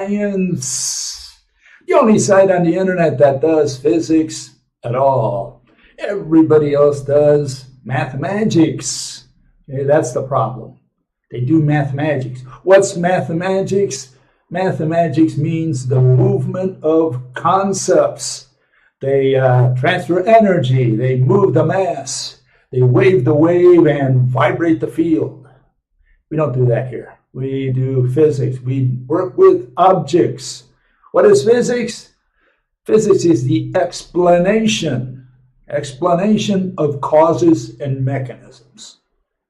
Science. The only site on the internet that does physics at all. Everybody else does mathematics. Okay, that's the problem. They do mathematics. What's mathematics? Mathematics means the movement of concepts. They transfer energy. They move the mass. They wave the wave and vibrate the field. We don't do that here. We do physics. We work with objects. What is physics? Physics is the explanation of causes and mechanisms.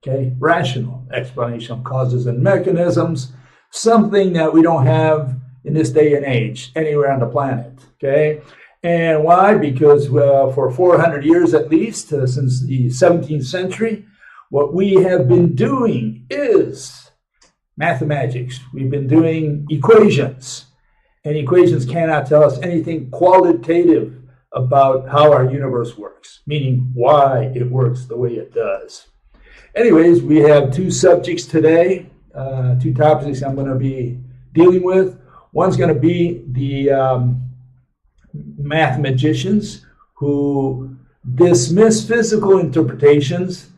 Okay, rational explanation of causes and mechanisms, something that we don't have in this day and age anywhere on the planet. Okay, and why? Because for 400 years at least, since the 17th century, what we have been doing is mathematics. We've been doing equations, and equations cannot tell us anything qualitative about how our universe works, meaning why it works the way it does. Anyways, we have two subjects today, two topics I'm going to be dealing with. One's going to be the mathematicians who dismiss physical interpretations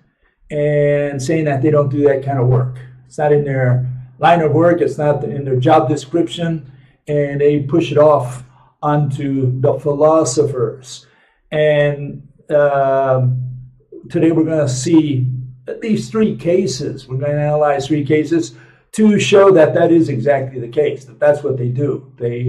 and saying that they don't do that kind of work. It's not in their line of work, it's not in their job description, and they push it off onto the philosophers. And today we're going to see at least three cases. We're going to analyze three cases to show that that is exactly the case, that that's what they do. They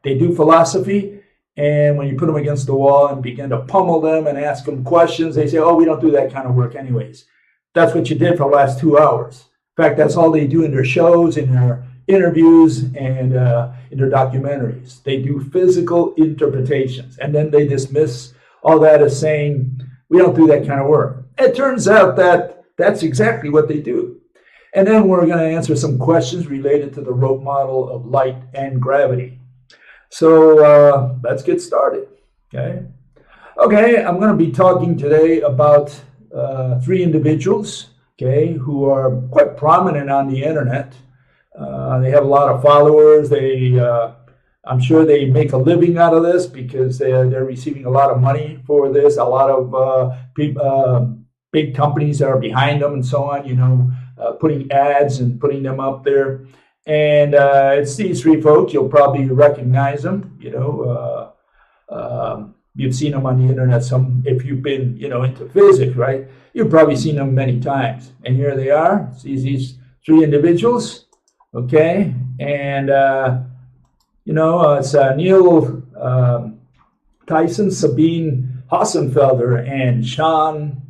do philosophy, and when you put them against the wall and begin to pummel them and ask them questions, they say, oh, we don't do that kind of work anyways. That's what you did for the last 2 hours. In fact, that's all they do in their shows, in their interviews, and in their documentaries. They do physical interpretations, and then they dismiss all that as saying, we don't do that kind of work. It turns out that that's exactly what they do. And then we're going to answer some questions related to the rope model of light and gravity. So let's get started. Okay, I'm going to be talking today about three individuals, okay, who are quite prominent on the internet. They have a lot of followers. I'm sure they make a living out of this because they're receiving a lot of money for this. A lot of big companies are behind them and so on, putting ads and putting them up there. And it's these three folks. You'll probably recognize them. You've seen them on the internet. If you've been, into physics, right? You've probably seen them many times. And here they are. See these three individuals, okay? And it's Neil Tyson, Sabine Hossenfelder, and Sean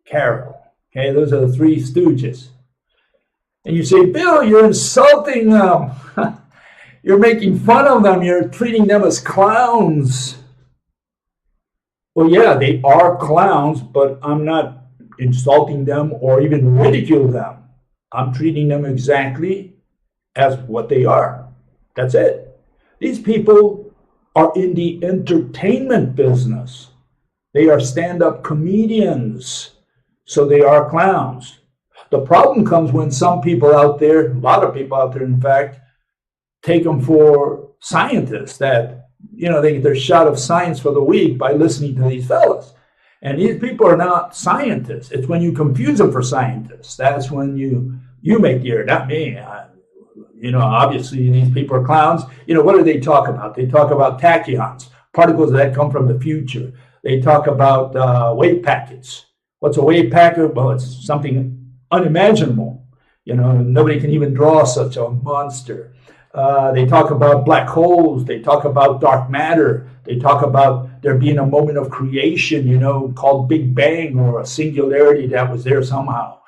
Carroll. Okay, those are the three stooges. And you say, Bill, you're insulting them. You're making fun of them. You're treating them as clowns. Well, yeah, they are clowns, but I'm not insulting them or even ridiculing them. I'm treating them exactly as what they are. That's it. These people are in the entertainment business. They are stand-up comedians, so they are clowns. The problem comes when some people out there, a lot of people out there, in fact, take them for scientists that, they get their shot of science for the week by listening to these fellas. And these people are not scientists. It's when you confuse them for scientists. That's when you make the error, not me. Obviously these people are clowns. What do they talk about? They talk about tachyons, particles that come from the future. They talk about wave packets. What's a wave packet? Well, it's something unimaginable. Nobody can even draw such a monster. They talk about black holes. They talk about dark matter. They talk about there being a moment of creation, called Big Bang, or a singularity that was there somehow.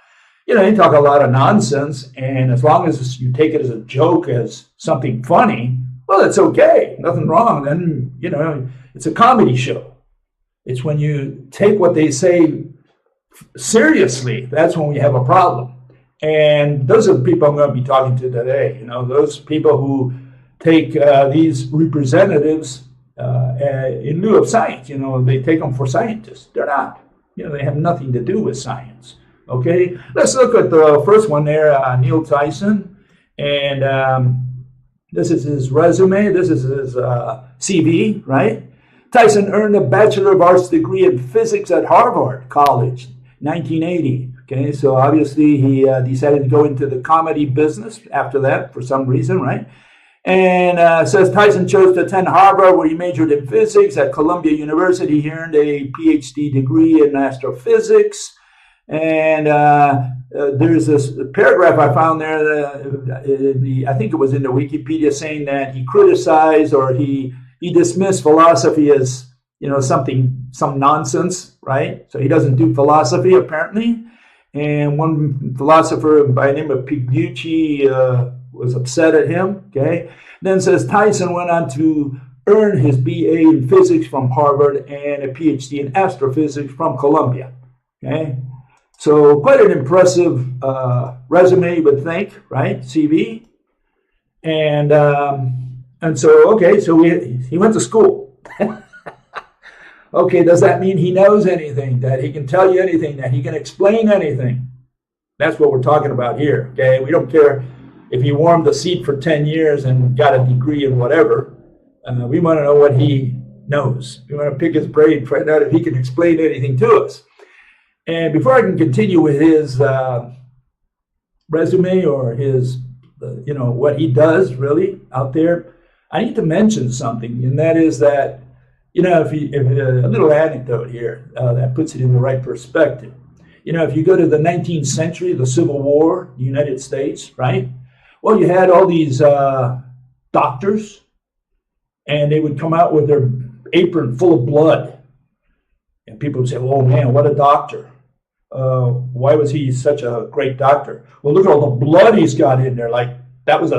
They talk a lot of nonsense, and as long as you take it as a joke, as something funny, well, it's okay. Nothing wrong. Then, it's a comedy show. It's when you take what they say seriously, that's when we have a problem. And those are the people I'm going to be talking to today. Those people who take these representatives in lieu of science. They take them for scientists. They're not. They have nothing to do with science. Okay, let's look at the first one there, Neil Tyson. And, This is his resume. This is his CV, right? Tyson earned a Bachelor of Arts degree in physics at Harvard College, 1980. Okay, so obviously he decided to go into the comedy business after that for some reason, right? And says Tyson chose to attend Harvard, where he majored in physics. At Columbia University, he earned a PhD degree in astrophysics. And there's this paragraph I found there, I think it was in the Wikipedia, saying that he criticized or he dismissed philosophy as, some nonsense, right? So he doesn't do philosophy, apparently. And one philosopher by the name of Pigucci was upset at him, okay? Then says Tyson went on to earn his BA in physics from Harvard and a PhD in astrophysics from Columbia, okay? So quite an impressive resume, you would think, right? CV. And so, okay, so he went to school. Okay, does that mean he knows anything, that he can tell you anything, that he can explain anything? That's what we're talking about here, okay? We don't care if he warmed the seat for 10 years and got a degree in whatever. We want to know what he knows. We want to pick his brain, find out if he can explain anything to us. And before I can continue with his resume or his, what he does really out there, I need to mention something, and that is that, if a little anecdote here that puts it in the right perspective. If you go to the 19th century, the Civil War, the United States, right? Well, you had all these doctors, and they would come out with their apron full of blood. And people would say, oh man, what a doctor. Why was he such a great doctor? Well, look at all the blood he's got in there. Like that was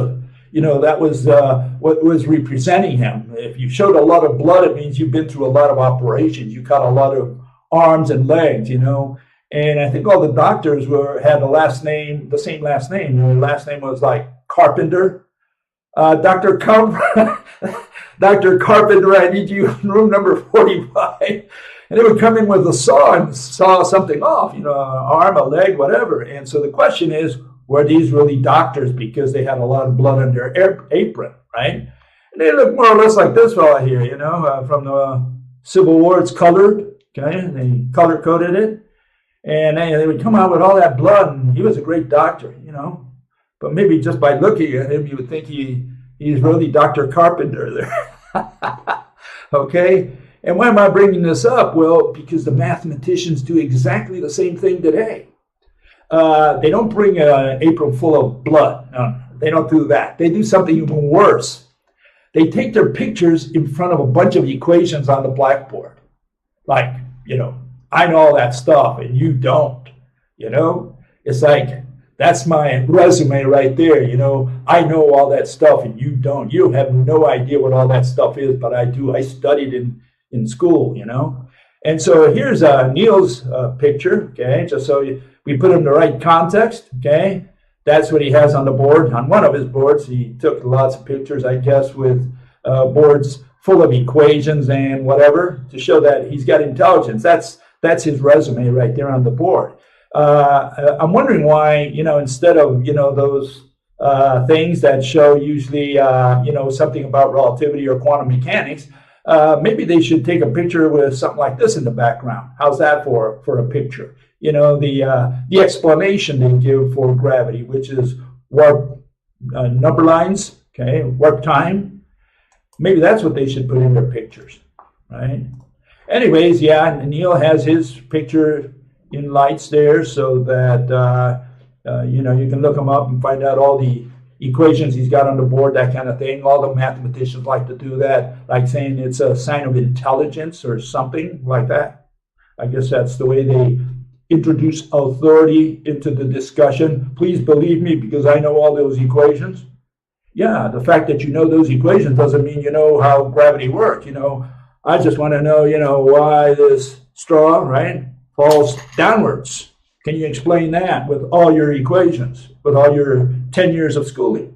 what was representing him. If you showed a lot of blood, it means you've been through a lot of operations. You cut a lot of arms and legs, And I think all the doctors had the same last name. Their last name was like Carpenter. Dr. Carpenter, I need you in room number 45. And they would come in with a saw and saw something off, an arm, a leg, whatever. And so the question is, were these really doctors because they had a lot of blood on their apron, right? And they look more or less like this fella here, from the Civil War. It's colored, okay? And they color-coded it. And they would come out with all that blood, and he was a great doctor, But maybe just by looking at him, you would think he's really Dr. Carpenter there. Okay? And why am I bringing this up? Well, because the mathematicians do exactly the same thing today. They don't bring an apron full of blood. No, they don't do that. They do something even worse. They take their pictures in front of a bunch of equations on the blackboard. Like, I know all that stuff and you don't, It's like, that's my resume right there, I know all that stuff and you don't. You have no idea what all that stuff is, but I do. I studied in school, And so here's Neil's picture, okay, just so we put him in the right context, okay. That's what he has on the board. On one of his boards, he took lots of pictures, I guess, with boards full of equations and whatever to show that he's got intelligence. That's his resume right there on the board. I'm wondering why, instead of, those things that show usually, something about relativity or quantum mechanics, maybe they should take a picture with something like this in the background. How's that for a picture? The explanation they give for gravity, which is warp number lines, okay, warp time. Maybe that's what they should put in their pictures, right? Anyways, yeah, Neil has his picture in lights there so that, you can look him up and find out all the equations he's got on the board, that kind of thing. All the mathematicians like to do that, like saying it's a sign of intelligence or something like that. I guess that's the way they introduce authority into the discussion. Please believe me because I know all those equations. Yeah, the fact that you know those equations doesn't mean you know how gravity works. I just want to know, why this straw, right, falls downwards. Can you explain that with all your equations, with all your 10 years of schooling?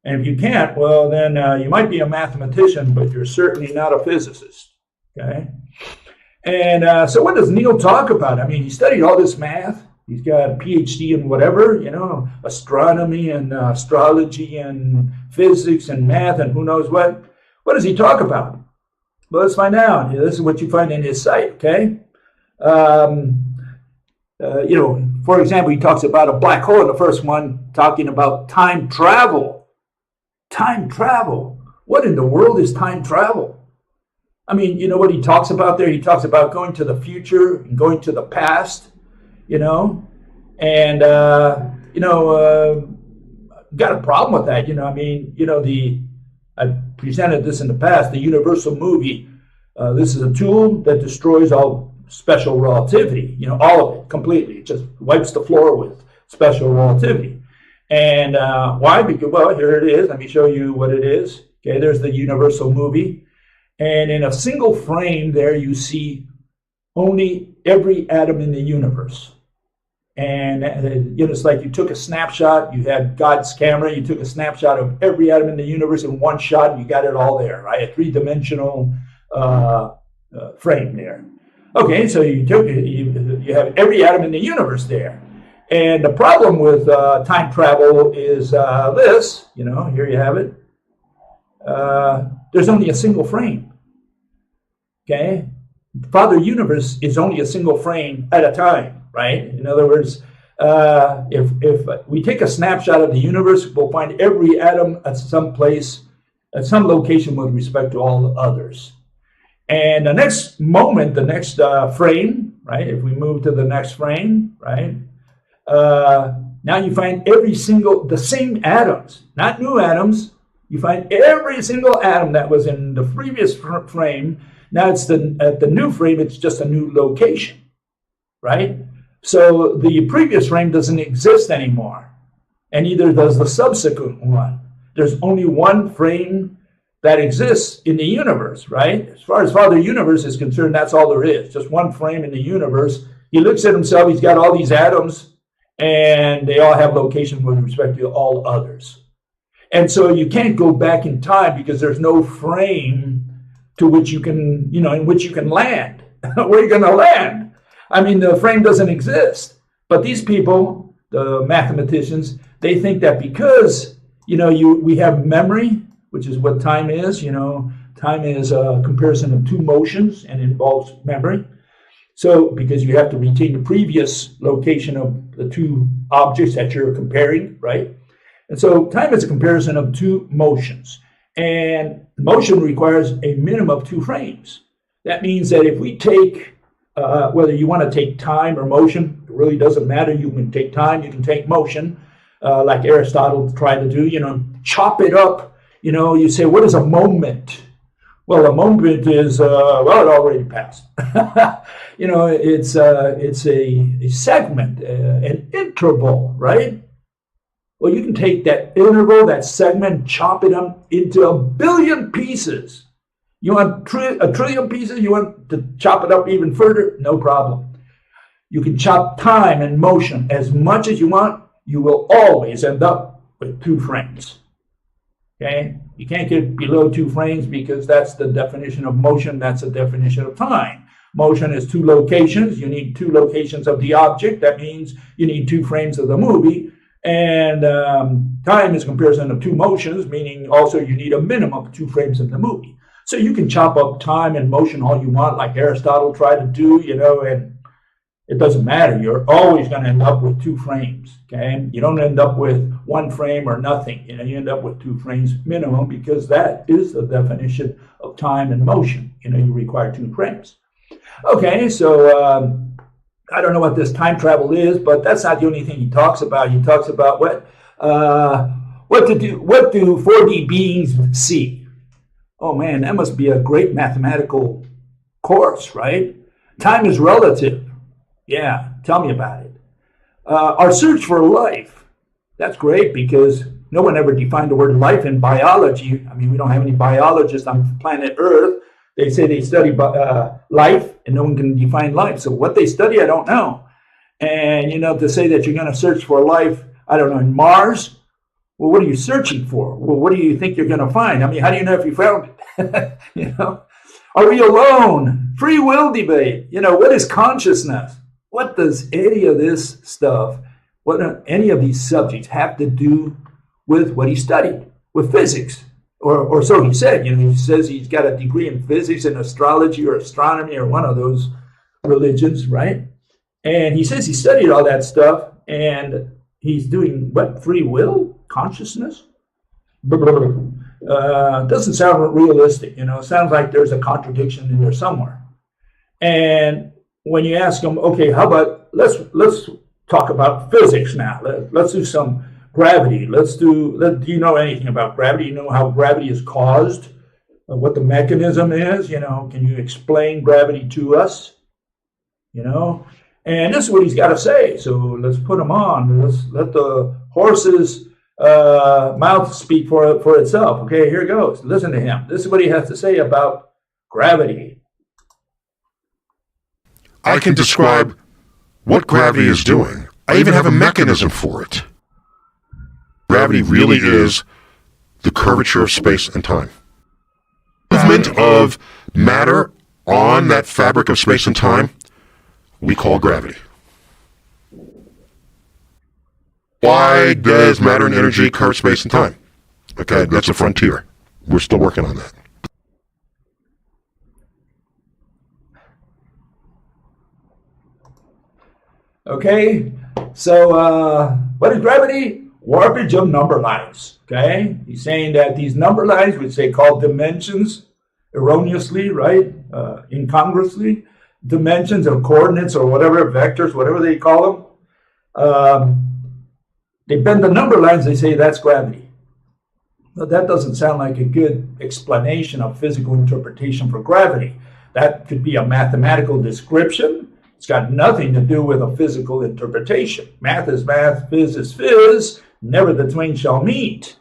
And if you can't, well, then you might be a mathematician, but you're certainly not a physicist, okay? And so what does Neil talk about? I mean, he studied all this math, He's got a PhD in whatever, astronomy and astrology and physics and math and who knows what. What does he talk about? Well, let's find out. This is what you find in his site, okay? For example, he talks about a black hole in the first one, talking about time travel. Time travel. What in the world is time travel? I mean, you know what he talks about there? He talks about going to the future and going to the past, and, got a problem with that. I presented this in the past, the universal movie. This is a tool that destroys all special relativity, all of it completely. It just wipes the floor with special relativity. And why? Because, well, here it is. Let me show you what it is. Okay, there's the universal movie. And in a single frame there, you see only every atom in the universe. And it's like you took a snapshot, you had God's camera, you took a snapshot of every atom in the universe in one shot, and you got it all there, right? A three-dimensional frame there. Okay, so you have every atom in the universe there. And the problem with time travel is this, here you have it. There's only a single frame. Okay? Father Universe is only a single frame at a time, right? In other words, if we take a snapshot of the universe, we'll find every atom at some place, at some location with respect to all the others. And the next moment, the next frame, right? If we move to the next frame, right? Now you find the same atoms, not new atoms. You find every single atom that was in the previous frame. Now at the new frame, it's just a new location, right? So the previous frame doesn't exist anymore, and neither does the subsequent one. There's only one frame that exists in the universe, right? As far as Father Universe is concerned, that's all there is, just one frame in the universe. He looks at himself, he's got all these atoms, and they all have location with respect to all others. And so you can't go back in time because there's no frame to which you can, in which you can land. Where are you going to land? I mean, the frame doesn't exist. But these people, the mathematicians, they think that because, we have memory, which is what time is, time is a comparison of two motions and involves memory. So, because you have to retain the previous location of the two objects that you're comparing, right? And so time is a comparison of two motions. And motion requires a minimum of two frames. That means that if we take, whether you want to take time or motion, it really doesn't matter. You can take time, you can take motion, like Aristotle tried to do, chop it up. You say, what is a moment? Well, a moment is, it already passed. It's a segment, an interval, right? Well, you can take that interval, that segment, chop it up into a billion pieces. You want a trillion pieces? You want to chop it up even further? No problem. You can chop time and motion as much as you want. You will always end up with two frames. Okay? You can't get below two frames because that's the definition of motion. That's the definition of time. Motion is two locations. You need two locations of the object. That means you need two frames of the movie. And time is a comparison of two motions, meaning also you need a minimum of two frames of the movie. So you can chop up time and motion all you want, like Aristotle tried to do, and it doesn't matter. You're always going to end up with two frames, okay? You don't end up with one frame or nothing. You end up with two frames minimum because that is the definition of time and motion. You require two frames. Okay, so I don't know what this time travel is, but that's not the only thing he talks about. He talks about what do 4D beings see? Oh man, that must be a great mathematical course, right? Time is relative. Yeah, tell me about it. Our search for life. That's great because no one ever defined the word life in biology. I mean, we don't have any biologists on planet Earth. They say they study life, and no one can define life. So what they study, I don't know. And, to say that you're going to search for life, I don't know, in Mars, well, what are you searching for? Well, what do you think you're going to find? I mean, how do you know if you found it? Are we alone? Free will debate. What is consciousness? what does any of this stuff, what any of these subjects have to do with what he studied, with physics? Or so he said. He says he's got a degree in physics and astrology or astronomy or one of those religions, right? And he says he studied all that stuff, and he's doing what? Free will? Consciousness? Doesn't sound realistic. It sounds like there's a contradiction in there somewhere. And when you ask him, okay, how about let's talk about physics now. Let's do some gravity. Do you know anything about gravity? You know how gravity is caused? What the mechanism is? Can you explain gravity to us? And this is what he's got to say. So let's put him on. Let's let the horse's mouth speak for itself. Okay, here it goes. Listen to him. This is what he has to say about gravity. I can describe what gravity is doing. I even have a mechanism for it. Gravity really is the curvature of space and time. Movement of matter on that fabric of space and time we call gravity. Why does matter and energy curve space and time? Okay, that's a frontier. We're still working on that. Okay, so what is gravity? Warpage of number lines. Okay, he's saying that these number lines, which they call dimensions, erroneously, right, incongruously, dimensions or coordinates or whatever, vectors, whatever they call them, they bend the number lines, they say that's gravity. But that doesn't sound like a good explanation of physical interpretation for gravity. That could be a mathematical description. It's got nothing to do with a physical interpretation. Math is math, phys is phys, never the twain shall meet.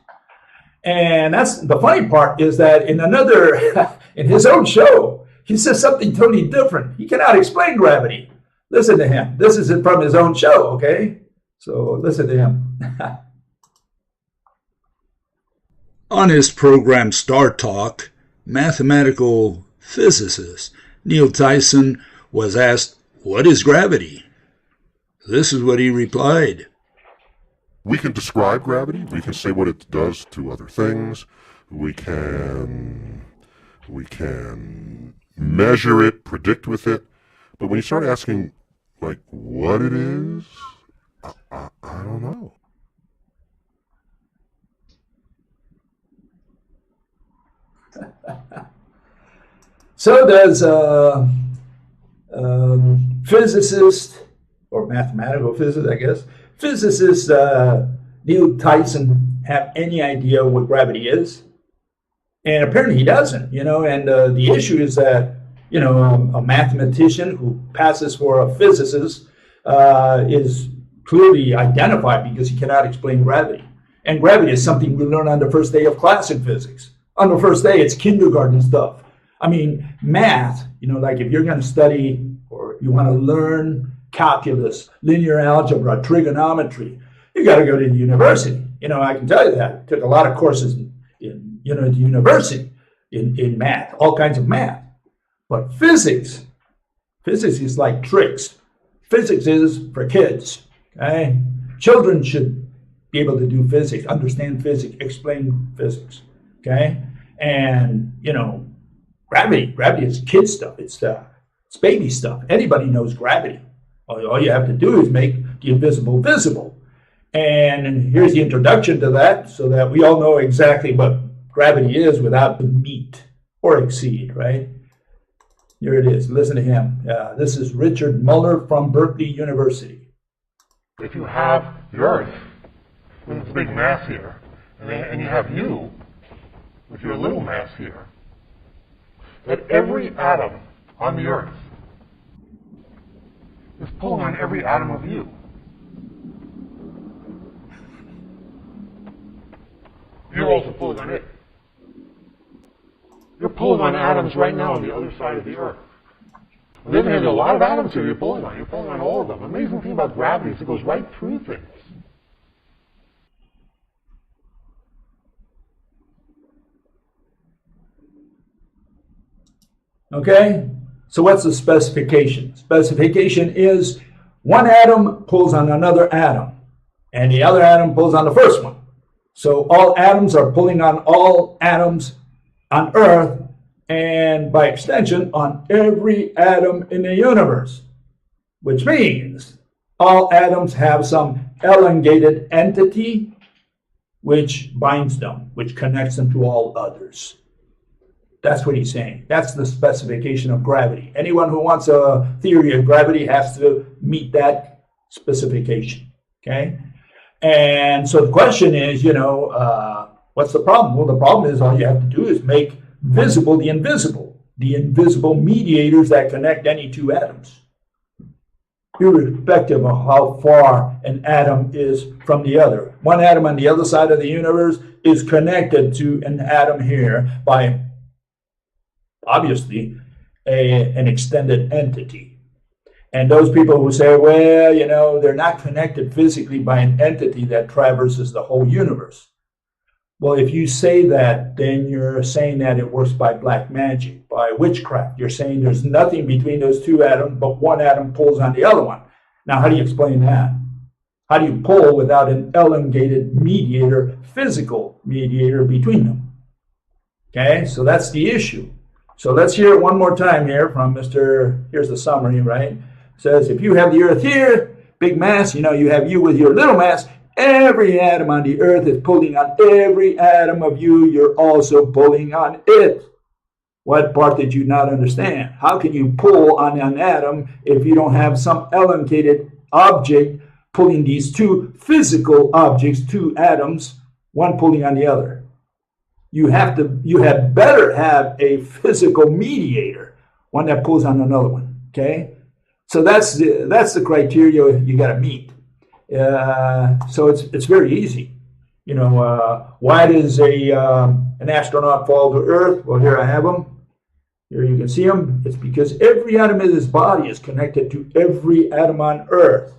And that's the funny part, is that in his own show, he says something totally different. He cannot explain gravity. Listen to him. This is from his own show, okay? So listen to him. On his program Star Talk, mathematical physicist Neil Tyson was asked, "What is gravity?" This is what he replied. We can describe gravity. We can say what it does to other things. We can measure it, predict with it. But when you start asking, like, what it is, I don't know. So does physicist, or mathematical physicist, I guess, physicist Neil Tyson have any idea what gravity is? And apparently he doesn't, and the issue is that, a mathematician who passes for a physicist is clearly identified because he cannot explain gravity. And gravity is something we learn on the first day of class in physics. On the first day, it's kindergarten stuff. I mean, math, like if you're going to study or you want to learn calculus, linear algebra, trigonometry, you got to go to the university. I can tell you that. I took a lot of courses in the university in math, all kinds of math. But physics is like tricks. Physics is for kids, okay? Children should be able to do physics, understand physics, explain physics, okay? And, gravity is kid stuff. It's baby stuff. Anybody knows gravity. All you have to do is make the invisible visible. And here's the introduction to that so that we all know exactly what gravity is without the meet or exceed, right? Here it is. Listen to him. This is Richard Muller from Berkeley University. If you have the Earth with its big mass here, and you have you with your little mass here, that every atom on the Earth is pulling on every atom of you. You're also pulling on it. You're pulling on atoms right now on the other side of the Earth. On the other hand, there are a lot of atoms here you're pulling on. You're pulling on all of them. The amazing thing about gravity is it goes right through things. Okay, so what's the specification? Specification is one atom pulls on another atom, and the other atom pulls on the first one. So all atoms are pulling on all atoms on Earth, and by extension, on every atom in the universe, which means all atoms have some elongated entity which binds them, which connects them to all others. That's what he's saying. That's the specification of gravity. Anyone who wants a theory of gravity has to meet that specification, okay? And so the question is, what's the problem? Well, the problem is all you have to do is make visible the invisible mediators that connect any two atoms, irrespective of how far an atom is from the other. One atom on the other side of the universe is connected to an atom here by, obviously, an extended entity. And those people who say, well, they're not connected physically by an entity that traverses the whole universe. Well, if you say that, then you're saying that it works by black magic, by witchcraft. You're saying there's nothing between those two atoms, but one atom pulls on the other one. Now, how do you explain that? How do you pull without an elongated mediator, physical mediator between them? Okay, so that's the issue. So let's hear it one more time here from here's the summary, right? It says, if you have the Earth here, big mass, you have you with your little mass, every atom on the Earth is pulling on every atom of you. You're also pulling on it. What part did you not understand? How can you pull on an atom if you don't have some elongated object pulling these two physical objects, two atoms, one pulling on the other? You had better have a physical mediator, one that pulls on another one. Okay, so that's the criteria you got to meet. So it's very easy. Why does an astronaut fall to Earth? Well, here I have him. Here you can see him. It's because every atom in his body is connected to every atom on Earth,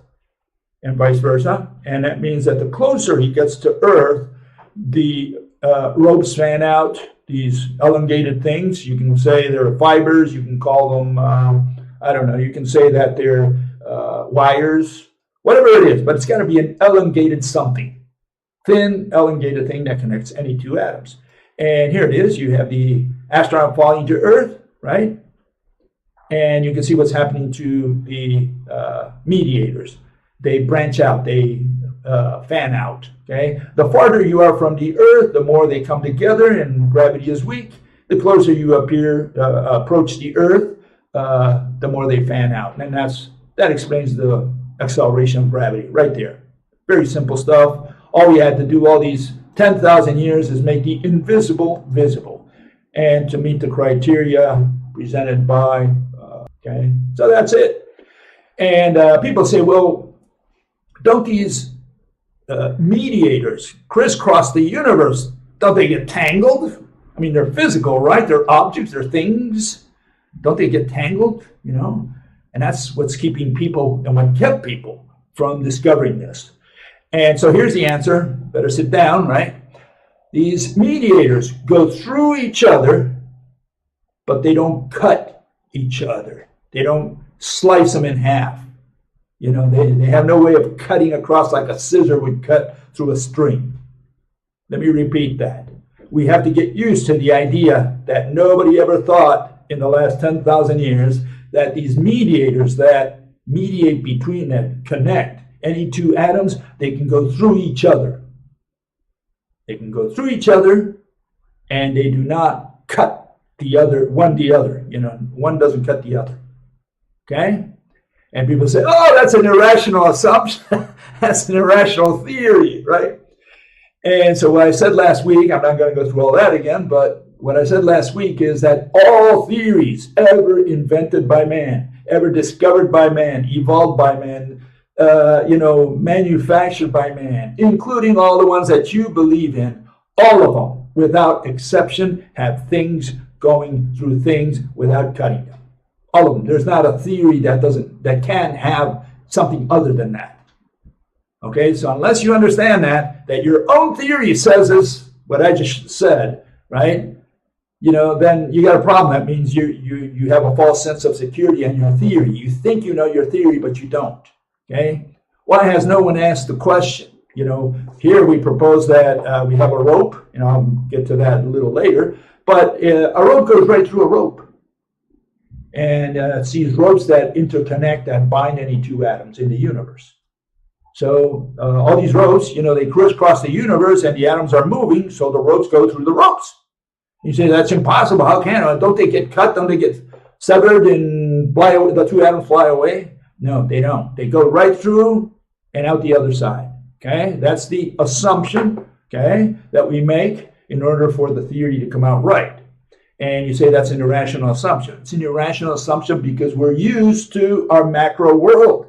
and vice versa. And that means that the closer he gets to Earth, the ropes fan out, these elongated things. You can say they're fibers. You can call them, you can say that they're wires, whatever it is, but it's got to be an elongated something, thin, elongated thing that connects any two atoms. And here it is. You have the astronaut falling to Earth, right? And you can see what's happening to the mediators. They branch out. They fan out, okay? The farther you are from the Earth, the more they come together, and gravity is weak. The closer you approach the Earth, the more they fan out. And that explains the acceleration of gravity right there. Very simple stuff. All we had to do all these 10,000 years is make the invisible visible, and to meet the criteria presented by, okay? So that's it. And people say, well, don't these mediators crisscross the universe? Don't they get tangled? I mean, they're physical, right? They're objects, they're things. Don't they get tangled, And that's what's keeping people and what kept people from discovering this. And so here's the answer. Better sit down, right? These mediators go through each other, but they don't cut each other. They don't slice them in half. They have no way of cutting across like a scissor would cut through a string. Let me repeat that. We have to get used to the idea that nobody ever thought in the last 10,000 years that these mediators that mediate between, that connect any two atoms, they can go through each other. They can go through each other, and they do not cut the other. One doesn't cut the other. Okay? And people say, oh, that's an irrational assumption. That's an irrational theory, right? And so what I said last week, I'm not going to go through all that again, but what I said last week is that all theories ever invented by man, ever discovered by man, evolved by man, manufactured by man, including all the ones that you believe in, all of them, without exception, have things going through things without cutting them. All of them. There's not a theory that can have something other than that. Okay, so unless you understand that your own theory says this, what I just said, right? Then you got a problem. That means you have a false sense of security in your theory. You think you know your theory, but you don't. Okay? Why has no one asked the question? You know, here we propose that we have a rope, and I'll get to that a little later, but a rope goes right through a rope. And it's these ropes that interconnect and bind any two atoms in the universe. So all these ropes, you know, they crisscross the universe and the atoms are moving, so the ropes go through the ropes. You say, that's impossible. How can it? Don't they get cut? Don't they get severed and fly away, the two atoms fly away? No, they don't. They go right through and out the other side. Okay? That's the assumption, okay, that we make in order for the theory to come out right. And you say that's an irrational assumption. It's an irrational assumption because we're used to our macro world.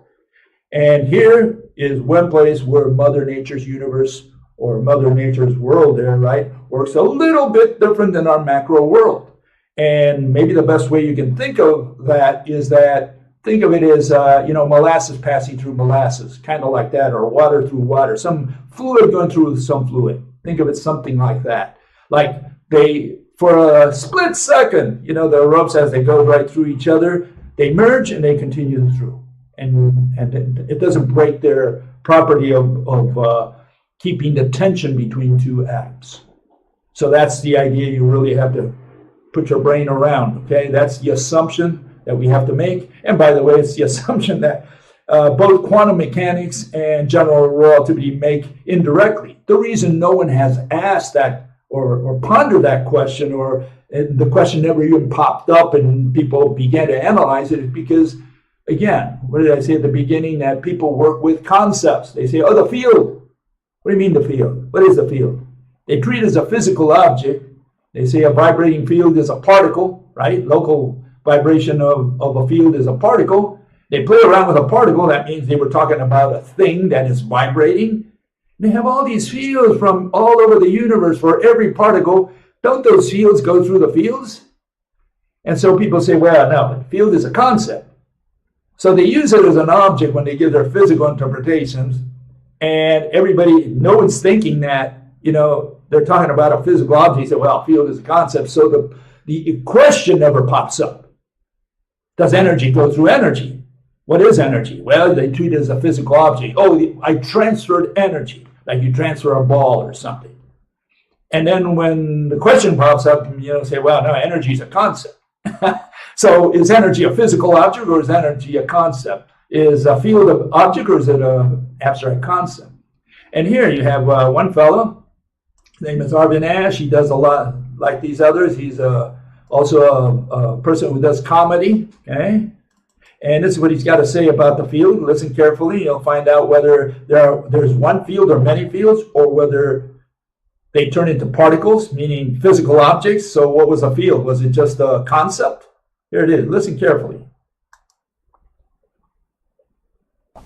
And here is one place where Mother Nature's universe or Mother Nature's world there, right, works a little bit different than our macro world. And maybe the best way you can think of that is that, think of it as, molasses passing through molasses, kind of like that, or water through water, some fluid going through some fluid. Think of it something like that. Like for a split second, you know, the ropes, as they go right through each other, they merge and they continue through. And it doesn't break their property of keeping the tension between two atoms. So that's the idea you really have to put your brain around, okay? That's the assumption that we have to make. And by the way, it's the assumption that both quantum mechanics and general relativity make indirectly. The reason no one has asked that or pondered that question, or the question never even popped up and people began to analyze it, is because, again, what did I say at the beginning? That people work with concepts. They say, oh, the field. What do you mean the field? What is the field? They treat it as a physical object. They say a vibrating field is a particle, right? Local vibration of a field is a particle. They play around with a particle. That means they were talking about a thing that is vibrating. They have all these fields from all over the universe for every particle. Don't those fields go through the fields? And so people say, well, no, but field is a concept. So they use it as an object when they give their physical interpretations. And no one's thinking that, you know, they're talking about a physical object. You say, well, field is a concept. So the question never pops up. Does energy go through energy? What is energy? Well, they treat it as a physical object. Oh, I transferred energy, like you transfer a ball or something. And then when the question pops up, you know, say, well, no, energy is a concept. So is energy a physical object or is energy a concept? Is a field an object or is it an abstract concept? And here you have one fellow, his name is Arvin Ash. He does a lot like these others. He's also a person who does comedy, okay? And this is what he's got to say about the field. Listen carefully. You'll find out whether there's one field or many fields, or whether they turn into particles, meaning physical objects. So what was a field? Was it just a concept? Here it is. Listen carefully.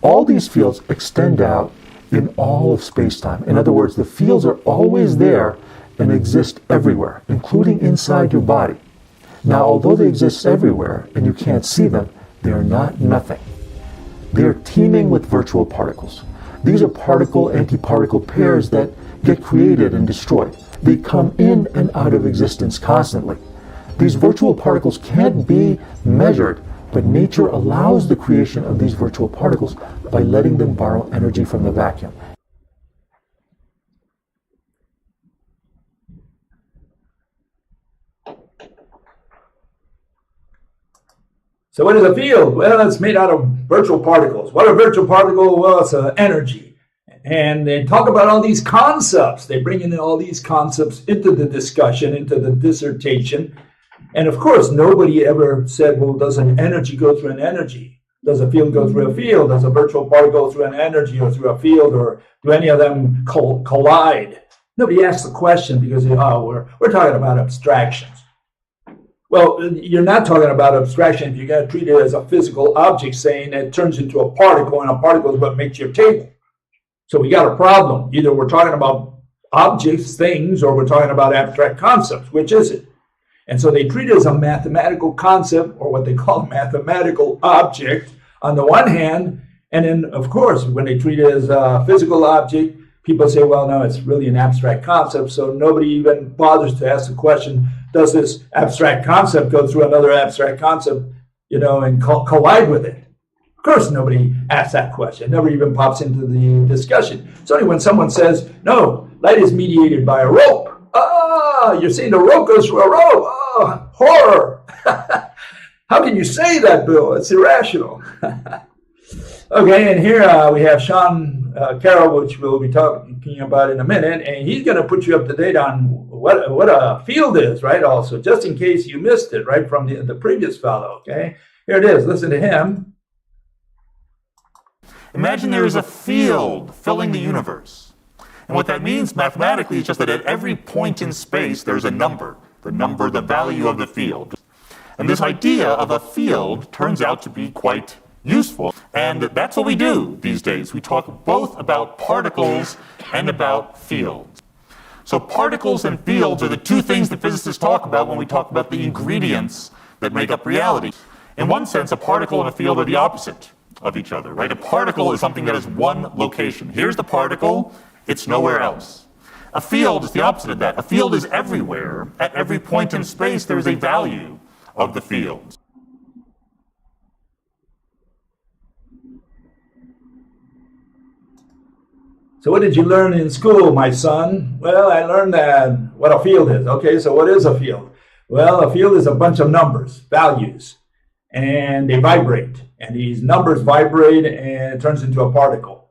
All these fields extend out in all of space-time. In other words, the fields are always there and exist everywhere, including inside your body. Now, although they exist everywhere and you can't see them, they are not nothing. They are teeming with virtual particles. These are particle-antiparticle pairs that get created and destroyed. They come in and out of existence constantly. These virtual particles can't be measured, but nature allows the creation of these virtual particles by letting them borrow energy from the vacuum. So what is a field? Well, it's made out of virtual particles. What are virtual particles? Well, it's energy. And they talk about all these concepts. They bring in all these concepts into the discussion, into the dissertation. And of course, nobody ever said, well, does an energy go through an energy? Does a field go through a field? Does a virtual particle go through an energy or through a field? Or do any of them collide? Nobody asked the question because we're talking about abstractions. Well, you're not talking about abstraction if you're going to treat it as a physical object, saying it turns into a particle, and a particle is what makes your table. So we got a problem. Either we're talking about objects, things, or we're talking about abstract concepts. Which is it? And so they treat it as a mathematical concept, or what they call a mathematical object, on the one hand. And then, of course, when they treat it as a physical object, people say, well, no, it's really an abstract concept. So nobody even bothers to ask the question, does this abstract concept go through another abstract concept, and collide with it? Of course, nobody asks that question. It never even pops into the discussion. It's only when someone says, no, light is mediated by a rope. You're saying the rope goes through a rope. Oh, horror. How can you say that, Bill? It's irrational. Okay, and here we have Sean Carroll, which we'll be talking about in a minute, and he's going to put you up to date on what a field is, right? Also, just in case you missed it, right, from the previous fellow, okay? Here it is. Listen to him. Imagine there is a field filling the universe. And what that means mathematically is just that at every point in space, there's a number, the value of the field. And this idea of a field turns out to be quite useful. And that's what we do these days. We talk both about particles and about fields. So particles and fields are the two things that physicists talk about when we talk about the ingredients that make up reality. In one sense, a particle and a field are the opposite of each other, right? A particle is something that has one location. Here's the particle, it's nowhere else. A field is the opposite of that. A field is everywhere. At every point in space, there is a value of the field. So what did you learn in school, my son? Well, I learned that what a field is. Okay, so what is a field? Well, a field is a bunch of numbers, values, and they vibrate. And these numbers vibrate and it turns into a particle.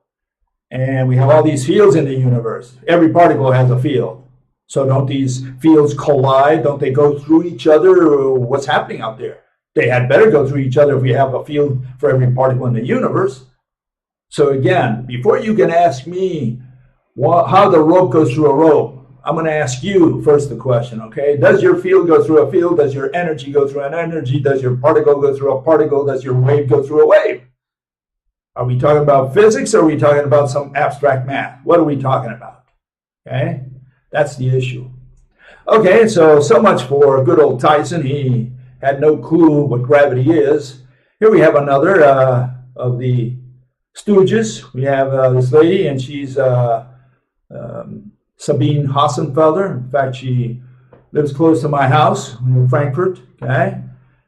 And we have all these fields in the universe. Every particle has a field. So don't these fields collide? Don't they go through each other? Or what's happening out there? They had better go through each other if we have a field for every particle in the universe. So again, before you can ask me how the rope goes through a rope, I'm going to ask you first the question, okay? Does your field go through a field? Does your energy go through an energy? Does your particle go through a particle? Does your wave go through a wave? Are we talking about physics or are we talking about some abstract math? What are we talking about? Okay? That's the issue. Okay, so much for good old Tyson. He had no clue what gravity is. Here we have another of the Stooges. We have this lady, and she's Sabine Hassenfelder. In fact, she lives close to my house in Frankfurt. Okay,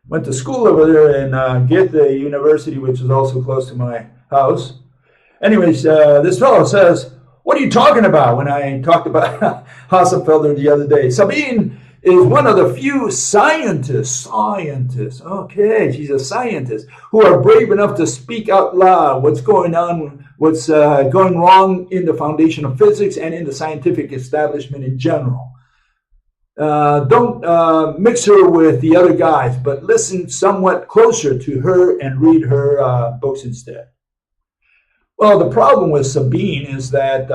went to school over there in Goethe University, which is also close to my house. Anyways, this fellow says, "What are you talking about?" When I talked about Hassenfelder the other day, Sabine is one of the few scientists, okay, she's a scientist, who are brave enough to speak out loud what's going on, what's going wrong in the foundation of physics and in the scientific establishment in general. Don't mix her with the other guys, but listen somewhat closer to her and read her books instead. Well, the problem with Sabine is that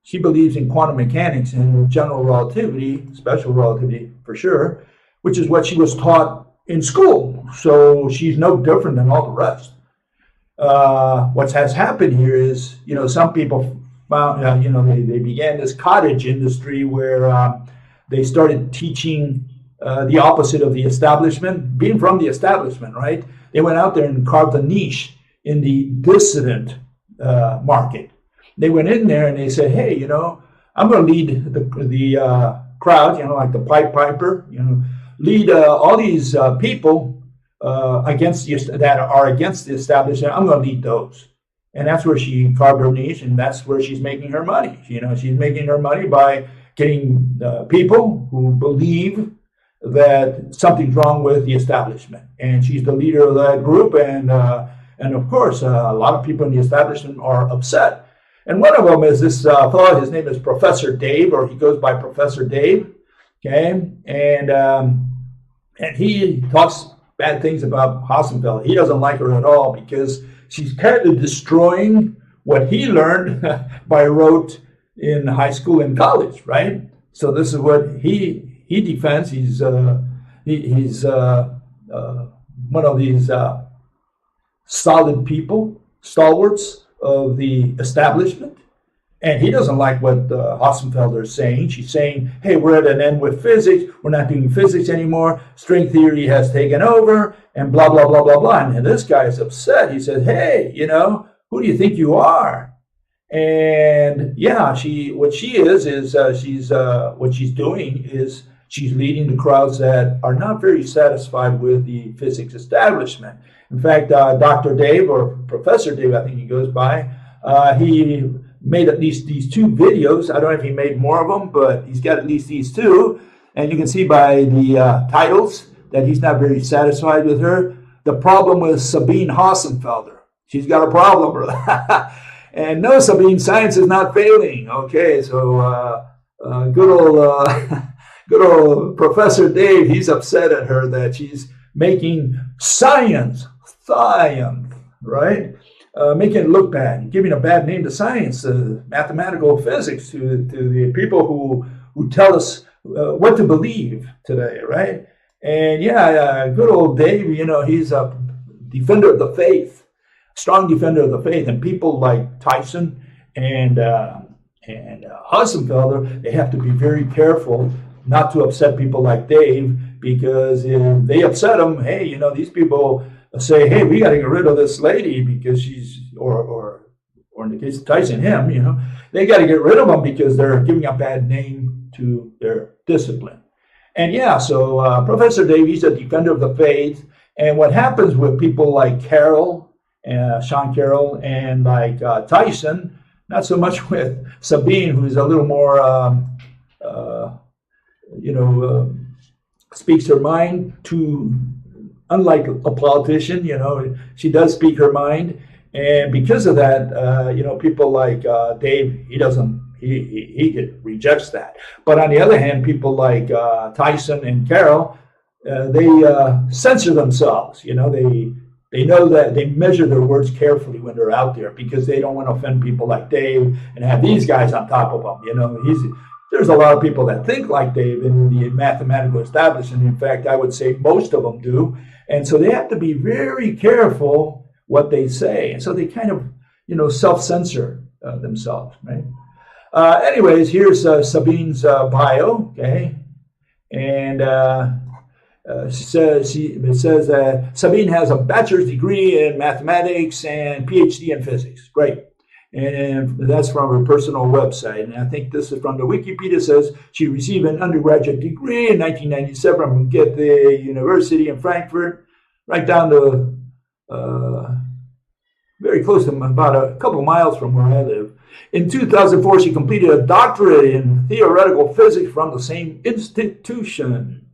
she believes in quantum mechanics and general relativity, special relativity for sure, which is what she was taught in school. So she's no different than all the rest. What has happened here is, some people found, they began this cottage industry where they started teaching the opposite of the establishment, being from the establishment, right? They went out there and carved a niche in the dissident market. They went in there and they said, "Hey, I'm going to lead the crowd, like the Pied Piper, lead all these people that are against the establishment. I'm going to lead those." And that's where she carved her niche, and that's where she's making her money. She's making her money by getting people who believe that something's wrong with the establishment, and she's the leader of that group. And of course, a lot of people in the establishment are upset. And one of them is this fellow. His name is Professor Dave, or he goes by Professor Dave. Okay, and he talks bad things about Hassenfelder. He doesn't like her at all because she's kind of destroying what he learned by rote in high school and college, right? So this is what he defends. He's one of these solid people, stalwarts of the establishment, and he doesn't like what Hassenfelder is saying. She's saying, "Hey, we're at an end with physics. We're not doing physics anymore. String theory has taken over," and blah blah blah blah blah. And this guy is upset. He says, "Hey, who do you think you are?" And yeah, what she's doing is she's leading the crowds that are not very satisfied with the physics establishment. In fact, Dr. Dave, or Professor Dave, I think he goes by, he made at least these 2 videos. I don't know if he made more of them, but he's got at least these 2. And you can see by the titles that he's not very satisfied with her. The problem with Sabine Hossenfelder. She's got a problem, brother. And no, Sabine, science is not failing. Okay, so good old Professor Dave, he's upset at her that she's making science, right? Making it look bad, giving a bad name to science, mathematical physics, to the people who tell us what to believe today, right? And yeah, good old Dave, he's a defender of the faith, strong defender of the faith, and people like Tyson and Hossenfelder, they have to be very careful not to upset people like Dave, because if they upset him, hey, these people say, hey, we got to get rid of this lady because she's, or in the case of Tyson, him, they got to get rid of them because they're giving a bad name to their discipline. And yeah, so Professor Dave, he's a defender of the faith. And what happens with people like Sean Carroll, and like Tyson, not so much with Sabine, who's a little more, speaks her mind to, unlike a politician, she does speak her mind. And because of that, people like Dave, he rejects that. But on the other hand, people like Tyson and Carroll, they censor themselves. They know that they measure their words carefully when they're out there, because they don't want to offend people like Dave and have these guys on top of them. There's a lot of people that think like Dave in the mathematical establishment. In fact, I would say most of them do. And so they have to be very careful what they say. And so they kind of, self-censor themselves, right? Anyways, here's Sabine's bio, okay? And it says Sabine has a bachelor's degree in mathematics and PhD in physics. Great. And that's from her personal website. And I think this is from the Wikipedia. Says she received an undergraduate degree in 1997 from Goethe University in Frankfurt, right down to very close to about a couple miles from where I live. In 2004, she completed a doctorate in theoretical physics from the same institution.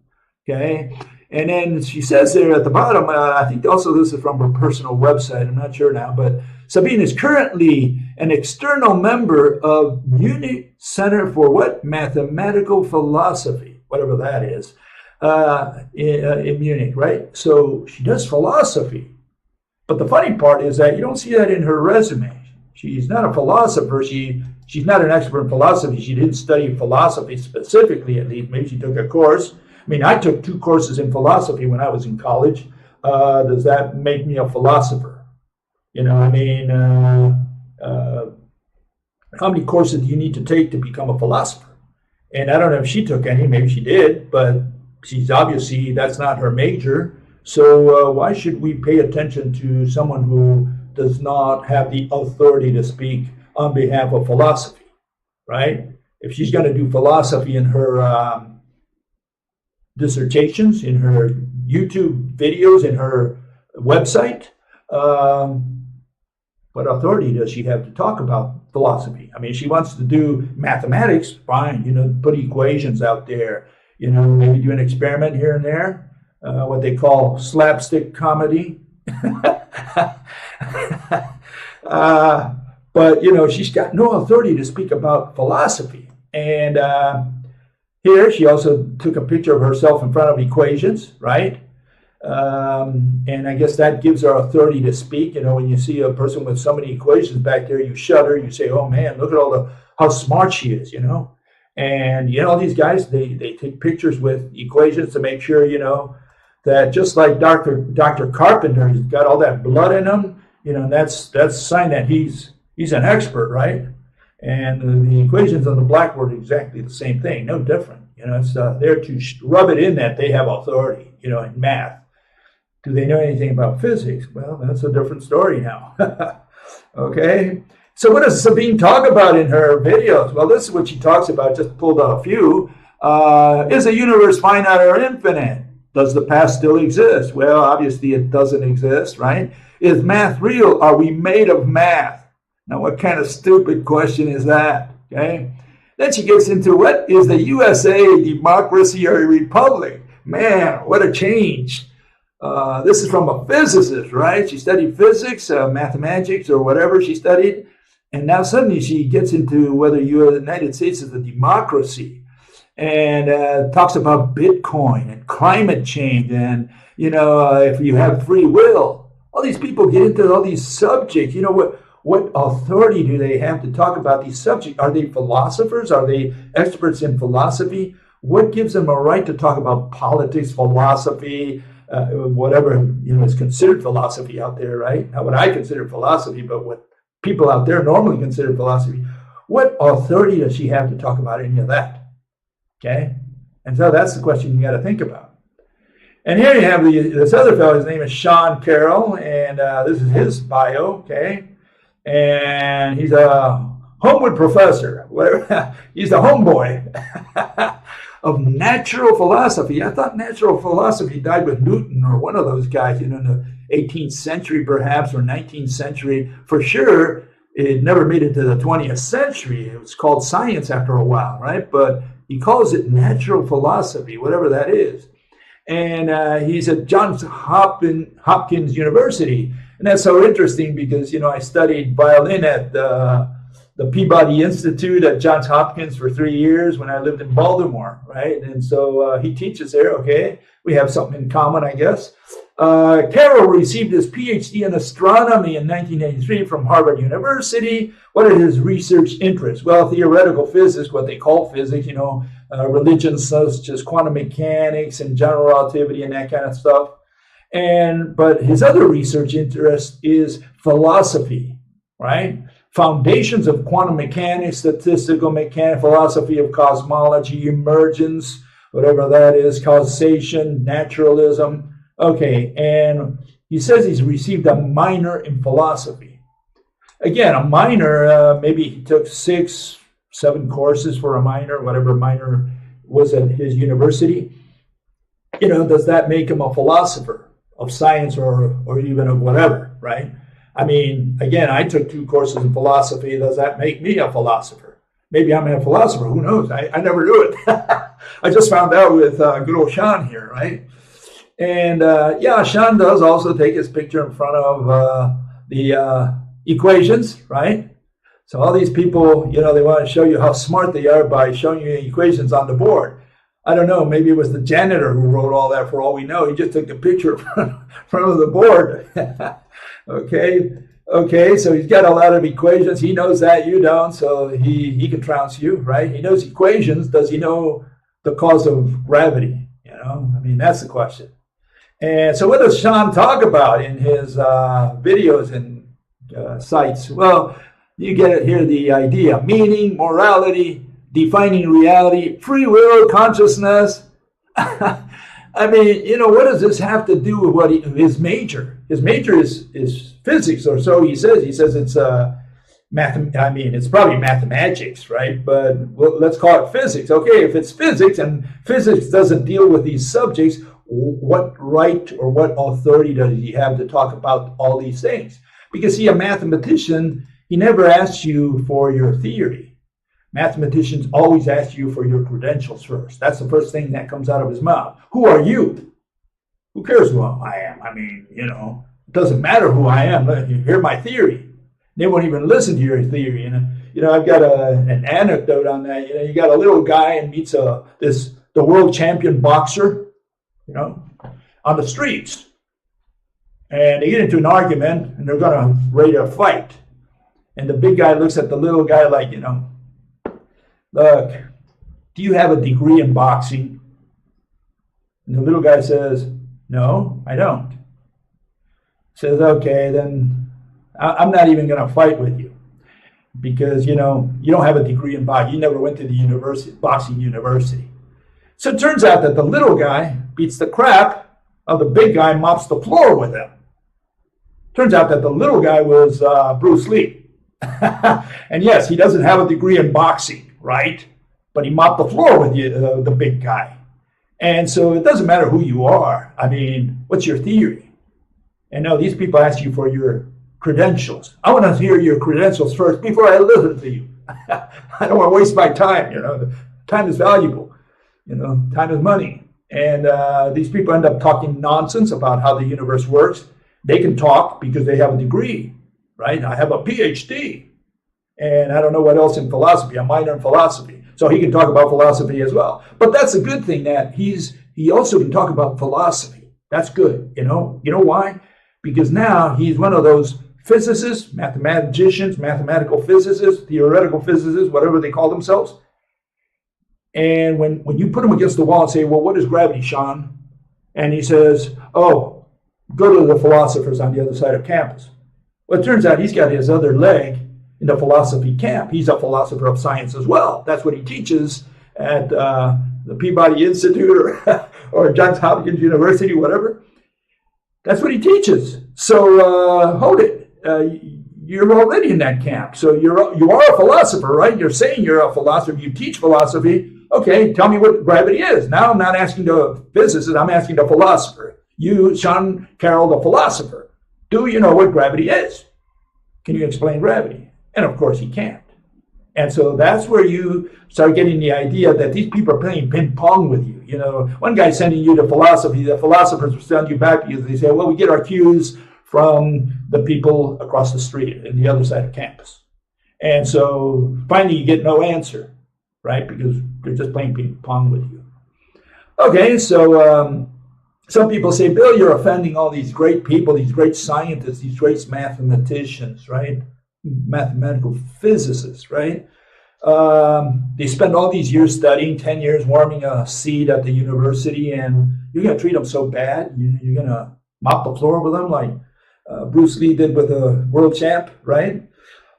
Okay. And then she says there at the bottom, I think also this is from her personal website, I'm not sure now, but Sabine is currently an external member of Munich Center for what? Mathematical Philosophy, whatever that is, in Munich, right? So she does philosophy. But the funny part is that you don't see that in her resume. She's not a philosopher. She's not an expert in philosophy. She didn't study philosophy specifically, at least. Maybe she took a course. I mean, I took 2 courses in philosophy when I was in college. Does that make me a philosopher? How many courses do you need to take to become a philosopher? And I don't know if she took any, maybe she did, but she's obviously, that's not her major. So why should we pay attention to someone who does not have the authority to speak on behalf of philosophy, right? If she's going to do philosophy in her dissertations, in her YouTube videos, in her website, what authority does she have to talk about philosophy? I mean, she wants to do mathematics, fine, put equations out there, maybe do an experiment here and there, what they call slapstick comedy. But, she's got no authority to speak about philosophy. And here she also took a picture of herself in front of equations, right? And I guess that gives her authority to speak. When you see a person with so many equations back there, you shudder. You say, "Oh man, look at how smart she is," And these guys, they take pictures with equations to make sure, that just like Dr. Carpenter, he's got all that blood in him. That's a sign that he's an expert, right? And the equations on the blackboard are exactly the same thing, no different. It's there to rub it in that they have authority, in math. Do they know anything about physics? Well, that's a different story now. Okay. So what does Sabine talk about in her videos? Well, this is what she talks about. Just pulled out a few. Is the universe finite or infinite? Does the past still exist? Well, obviously it doesn't exist, right? Is math real? Are we made of math? Now, what kind of stupid question is that? Okay. Then she gets into, what is the USA, a democracy or a republic? Man, what a change. This is from a physicist, right? She studied physics, mathematics, or whatever she studied. And now suddenly she gets into whether the United States is a democracy, and talks about Bitcoin and climate change, and if you have free will. All these people get into all these subjects. What authority do they have to talk about these subjects? Are they philosophers? Are they experts in philosophy? What gives them a right to talk about politics, philosophy, whatever is considered philosophy out there, right? Not what I consider philosophy, but what people out there normally consider philosophy. What authority does she have to talk about any of that? Okay, and so that's the question you got to think about. And here you have this other fellow. His name is Sean Carroll, and this is his bio. Okay, and he's a Homewood professor. Whatever. He's the homeboy of natural philosophy. I thought natural philosophy died with Newton or one of those guys, in the 18th century, perhaps, or 19th century. For sure, it never made it to the 20th century. It was called science after a while, right? But he calls it natural philosophy, whatever that is. And he's at Johns Hopkins University. And that's so interesting because, I studied violin at the Peabody Institute at Johns Hopkins for 3 years when I lived in Baltimore, right? And so he teaches there, okay? We have something in common, I guess. Carroll received his PhD in astronomy in 1983 from Harvard University. What are his research interests? Well, theoretical physics, what they call physics, religions such as quantum mechanics and general relativity and that kind of stuff. But his other research interest is philosophy, right? Foundations of quantum mechanics, statistical mechanics, philosophy of cosmology, emergence, whatever that is, causation, naturalism. Okay, and he says he's received a minor in philosophy. Again, a minor, maybe he took 6, 7 courses for a minor, whatever minor was at his university. Does that make him a philosopher of science or even of whatever, right? I mean, again, I took 2 courses in philosophy. Does that make me a philosopher? Maybe I'm a philosopher. Who knows? I never knew it. I just found out with good old Sean here, right? And Sean does also take his picture in front of the equations, right? So all these people, they want to show you how smart they are by showing you equations on the board. I don't know, maybe it was the janitor who wrote all that for all we know. He just took the picture in front of the board. Okay, so he's got a lot of equations. He knows that, you don't, so he can trounce you, right? He knows equations. Does he know the cause of gravity? That's the question. And so what does Sean talk about in his videos and sites? Well, you get it here, the idea: meaning, morality, defining reality, free will, consciousness. What does this have to do with his major? His major is physics, or so he says. He says it's it's probably mathematics, right? But let's call it physics. Okay, if it's physics and physics doesn't deal with these subjects, what right or what authority does he have to talk about all these things? Because a mathematician, he never asks you for your theory. Mathematicians always ask you for your credentials first. That's the first thing that comes out of his mouth. Who are you? Who cares who I am? It doesn't matter who I am. You hear my theory. They won't even listen to your theory. I've got an anecdote on that. You got a little guy and meets the world champion boxer, on the streets. And they get into an argument, and they're going to ready a fight. And the big guy looks at the little guy like, look, do you have a degree in boxing? And the little guy says, no, I don't. Says, okay, then I'm not even going to fight with you because, you don't have a degree in boxing. You never went to the boxing university. So it turns out that the little guy beats the crap of the big guy, mops the floor with him. Turns out that the little guy was Bruce Lee. And yes, he doesn't have a degree in boxing, right? but he mopped the floor with you, the big guy. And so it doesn't matter who you are. I mean, what's your theory? And no, these people ask you for your credentials. I want to hear your credentials first before I listen to you. I don't want to waste my time. Time is valuable. Time is money. And these people end up talking nonsense about how the universe works. They can talk because they have a degree, right? I have a PhD. And I don't know what else in philosophy. I'm minor in philosophy. So he can talk about philosophy as well. But that's a good thing that he also can talk about philosophy. That's good. You know why? Because now he's one of those physicists, mathematicians, mathematical physicists, theoretical physicists, whatever they call themselves. And when you put him against the wall and say, well, what is gravity, Sean? And he says, oh, go to the philosophers on the other side of campus. Well, it turns out he's got his other leg in the philosophy camp. He's a philosopher of science as well. That's what he teaches at the Peabody Institute or Johns Hopkins University, whatever. That's what he teaches. So hold it. You're already in that camp. So you are a philosopher, right? You're saying you're a philosopher. You teach philosophy. Okay, tell me what gravity is. Now I'm not asking the physicist. I'm asking the philosopher. You, Sean Carroll, the philosopher. Do you know what gravity is? Can you explain gravity? And of course he can't. And so that's where you start getting the idea that these people are playing ping pong with you. One guy's sending you to philosophy. The philosophers will send you back because they say, well, we get our cues from the people across the street and the other side of campus. And so finally you get no answer, right? Because they're just playing ping pong with you. Okay, so some people say, Bill, you're offending all these great people, these great scientists, these great mathematicians, right? Mathematical physicists, right? They spend all these years studying, 10 years warming a seat at the university, and you're going to treat them so bad. You're going to mop the floor with them like Bruce Lee did with a world champ, right?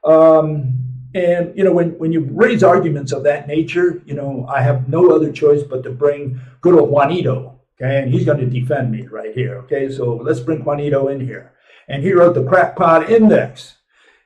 And, when you raise arguments of that nature, I have no other choice but to bring good old Juanito, okay? And he's going to defend me right here, okay? So let's bring Juanito in here. And he wrote the Crackpot Index.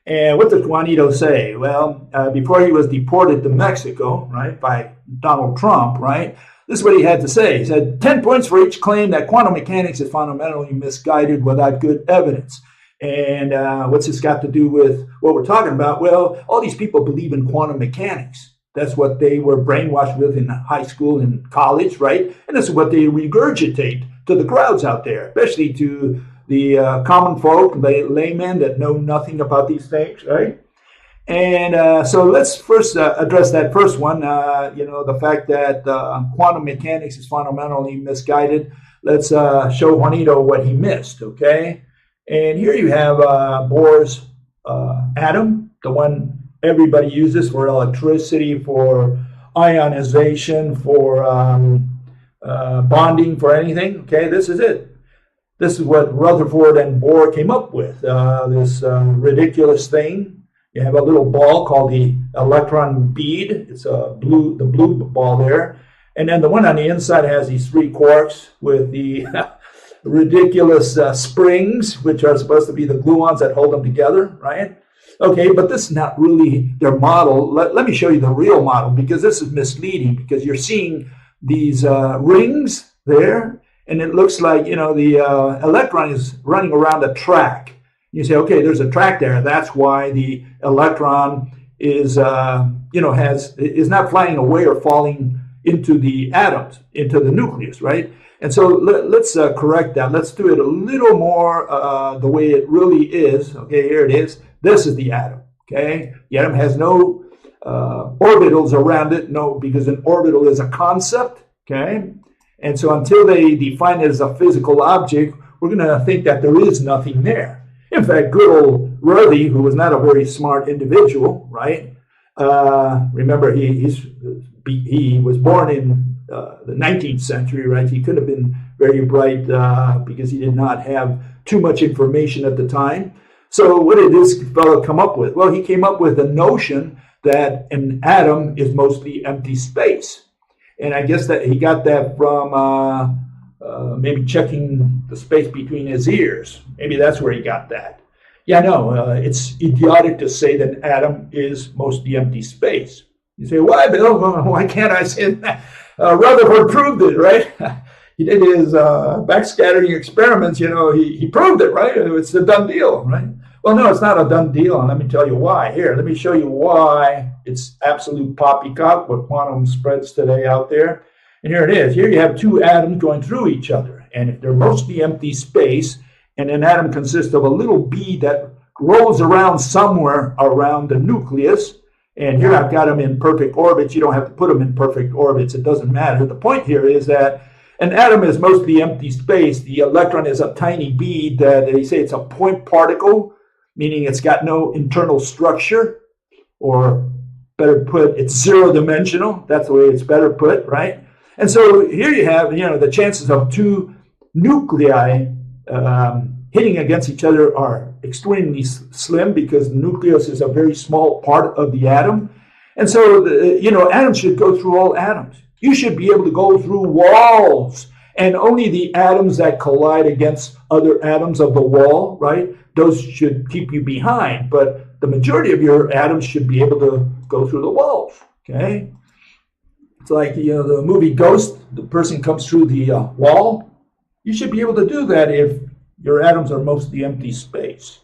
And what does Juanito say? Well, before he was deported to Mexico, right, by Donald Trump, right, this is what he had to say. He said, 10 points for each claim that quantum mechanics is fundamentally misguided without good evidence. And what's this got to do with what we're talking about? Well, all these people believe in quantum mechanics. That's what they were brainwashed with in high school and college, right? And this is what they regurgitate to the crowds out there, especially to the common folk, the laymen that know nothing about these things, right? And so let's first address that first one, the fact that quantum mechanics is fundamentally misguided. Let's show Juanito what he missed, okay? And here you have Bohr's atom, the one everybody uses for electricity, for ionization, for bonding, for anything, okay? This is it. This is what Rutherford and Bohr came up with, this ridiculous thing. You have a little ball called the electron bead. It's the blue ball there. And then the one on the inside has these three quarks with the ridiculous springs, which are supposed to be the gluons that hold them together, right? Okay, but this is not really their model. Let me show you the real model, because this is misleading, because you're seeing these rings there, and it looks like, the electron is running around a track. You say, okay, there's a track there. That's why the electron is, is not flying away or falling into the atoms, into the nucleus, right? And so let's correct that. Let's do it a little more the way it really is. Okay, here it is. This is the atom, okay? The atom has no orbitals around it, because an orbital is a concept, okay? And so until they define it as a physical object, we're going to think that there is nothing there. In fact, good old Ruthy, who was not a very smart individual, right? Remember, he was born in the 19th century, right? He could have been very bright because he did not have too much information at the time. So what did this fellow come up with? Well, he came up with the notion that an atom is mostly empty space. And I guess that he got that from maybe checking the space between his ears. Maybe that's where he got that. Yeah, no, it's idiotic to say that an atom is mostly empty space. You say, why, Bill? Well, why can't I say that? Rutherford proved it, right? He did his backscattering experiments, he proved it, right? It's a done deal, right? Well, no, it's not a done deal, and let me tell you why. Here, let me show you why it's absolute poppycock, what quantum spreads today out there. And here it is. Here you have two atoms going through each other, and if they're mostly empty space, and an atom consists of a little bead that rolls around somewhere around the nucleus, and here I've got them in perfect orbits. You don't have to put them in perfect orbits. It doesn't matter. The point here is that an atom is mostly empty space. The electron is a tiny bead that they say it's a point particle, meaning it's got no internal structure, or better put, it's zero-dimensional. That's the way it's better put, right? And so here you have, the chances of two nuclei hitting against each other are extremely slim because the nucleus is a very small part of the atom. And so, atoms should go through all atoms. You should be able to go through walls, and only the atoms that collide against other atoms of the wall, right? Those should keep you behind, but the majority of your atoms should be able to go through the walls, okay? It's like, the movie Ghost, the person comes through the wall. You should be able to do that if your atoms are mostly empty space.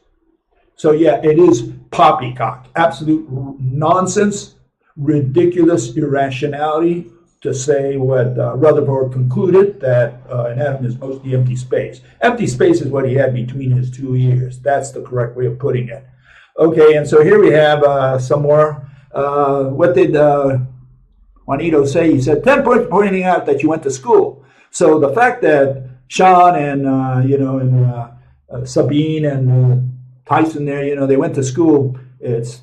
So yeah, it is poppycock, absolute nonsense, ridiculous irrationality to say what Rutherford concluded, that an atom is mostly empty space. Empty space is what he had between his two ears. That's the correct way of putting it. Okay, and so here we have some more. What did Juanito say? He said, 10 points pointing out that you went to school. So the fact that Sean and Sabine and Tyson there, they went to school, it's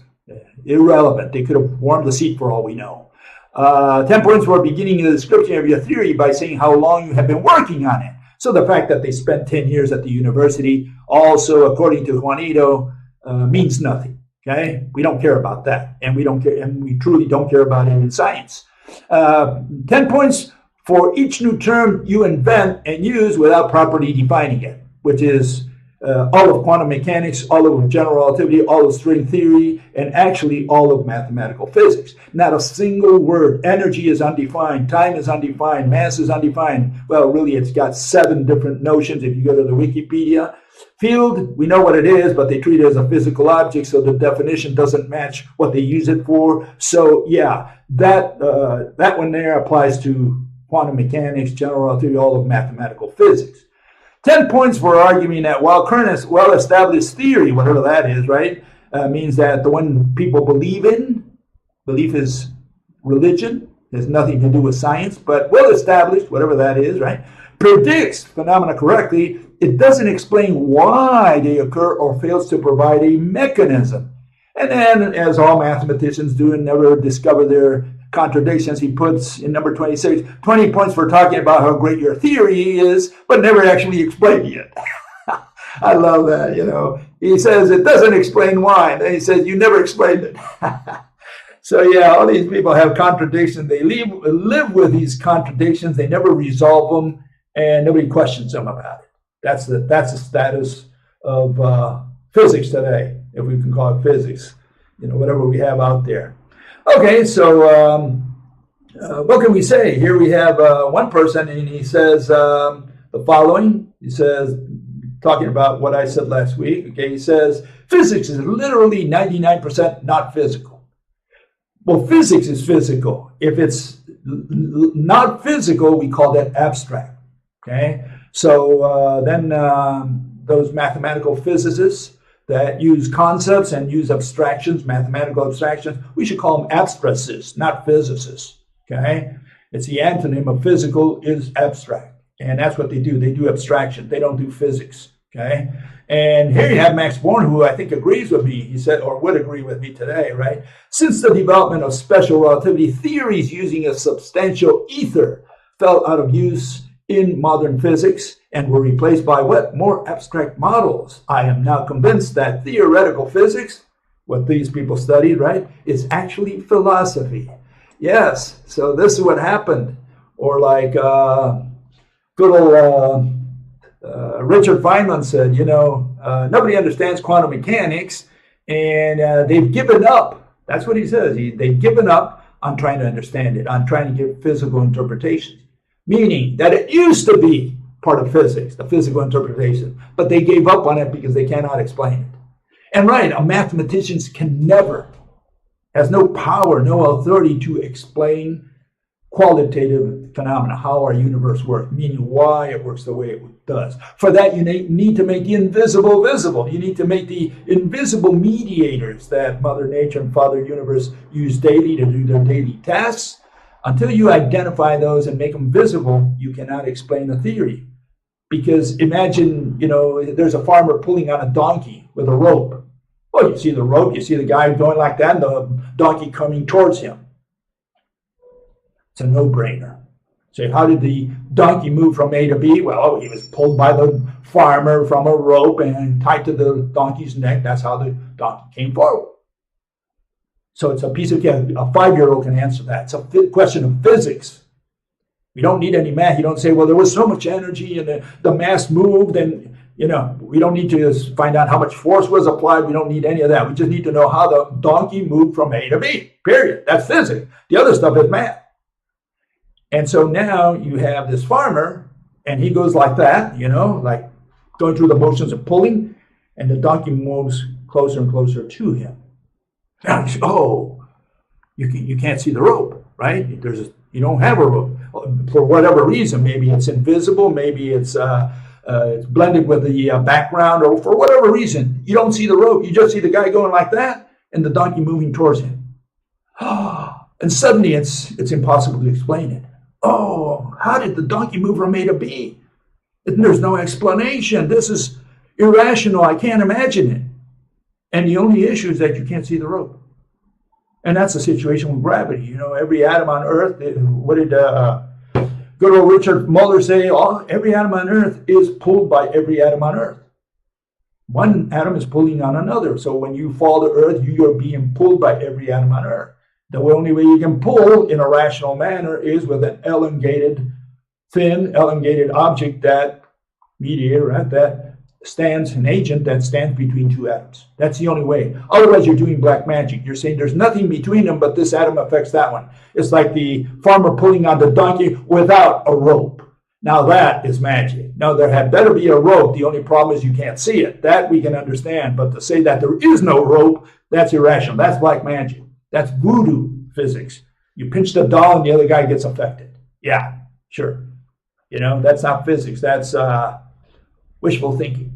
irrelevant. They could have warmed the seat for all we know. 10 points for beginning the description of your theory by saying how long you have been working on it. So the fact that they spent 10 years at the university also, according to Juanito, means nothing. Okay, we don't care about that, and we truly don't care about it in science. 10 points for each new term you invent and use without properly defining it, which is all of quantum mechanics, all of general relativity, all of string theory, and actually all of mathematical physics. Not a single word. Energy is undefined, time is undefined, mass is undefined. Well, really, it's got 7 different notions if you go to the Wikipedia. Field, we know what it is, but they treat it as a physical object, so the definition doesn't match what they use it for. So yeah, that one there applies to quantum mechanics, general relativity, all of mathematical physics. 10 points for arguing that while current well-established theory, whatever that is, right, means that the one people believe in, belief is religion, has nothing to do with science, but well-established, whatever that is, right, predicts phenomena correctly, it doesn't explain why they occur or fails to provide a mechanism. And then, as all mathematicians do and never discover their contradictions, he puts in number 26, 20 points for talking about how great your theory is, but never actually explaining it. I love that, He says it doesn't explain why, and then he says you never explained it. So yeah, all these people have contradictions. They live with these contradictions. They never resolve them, and nobody questions them about it. That's the status of physics today, if we can call it physics, whatever we have out there. Okay, so what can we say? Here we have one person, and he says the following. He says, talking about what I said last week, okay, he says, physics is literally 99% not physical. Well, physics is physical. If it's not physical, we call that abstract, okay? So then those mathematical physicists that use concepts and use abstractions, mathematical abstractions, we should call them abstracists, not physicists, okay? It's the antonym of physical is abstract, and that's what they do. They do abstraction. They don't do physics, okay? And here you have Max Born, who I think agrees with me. He said, or would agree with me today, right? Since the development of special relativity, theories using a substantial ether fell out of use in modern physics and were replaced by what? More abstract models. I am now convinced that theoretical physics, what these people studied, right, is actually philosophy. Yes, so this is what happened. Or like good old Richard Feynman said, nobody understands quantum mechanics, and they've given up. That's what he says. They've given up on trying to understand it, on trying to give physical interpretations. Meaning that it used to be part of physics, the physical interpretation, but they gave up on it because they cannot explain it. And right, a mathematician can never, has no power, no authority to explain qualitative phenomena, how our universe works, meaning why it works the way it does. For that, you need to make the invisible visible. You need to make the invisible mediators that Mother Nature and Father Universe use daily to do their daily tasks. Until you identify those and make them visible, you cannot explain the theory. Because imagine, there's a farmer pulling on a donkey with a rope. Well, you see the rope, you see the guy going like that, and the donkey coming towards him. It's a no-brainer. So how did the donkey move from A to B? Well, he was pulled by the farmer from a rope and tied to the donkey's neck. That's how the donkey came forward. So it's a piece of, a 5-year-old can answer that. It's a question of physics. We don't need any math. You don't say, well, there was so much energy and the mass moved, and, we don't need to find out how much force was applied. We don't need any of that. We just need to know how the donkey moved from A to B, period. That's physics. The other stuff is math. And so now you have this farmer, and he goes like that, like going through the motions of pulling, and the donkey moves closer and closer to him. Now you say, you can't see the rope, right? You don't have a rope for whatever reason. Maybe it's invisible, maybe it's blended with the background, or for whatever reason, you don't see the rope. You just see the guy going like that, and the donkey moving towards him. And suddenly it's impossible to explain it. How did the donkey move from A to B? There's no explanation. This is irrational. I can't imagine it. And the only issue is that you can't see the rope. And that's the situation with gravity. Every atom on Earth, what did good old Richard Muller say? Every atom on Earth is pulled by every atom on Earth. One atom is pulling on another. So when you fall to Earth, you are being pulled by every atom on Earth. The only way you can pull in a rational manner is with an thin, elongated object, that mediator, right? That stands, an agent that stands between two atoms. That's the only way. Otherwise, you're doing black magic. You're saying there's nothing between them, but this atom affects that one. It's like the farmer pulling on the donkey without a rope. Now that is magic. Now there had better be a rope. The only problem is you can't see it. That we can understand. But to say that there is no rope, that's irrational. That's black magic. That's voodoo physics. You pinch the doll and the other guy gets affected. Yeah, sure. That's not physics. That's wishful thinking.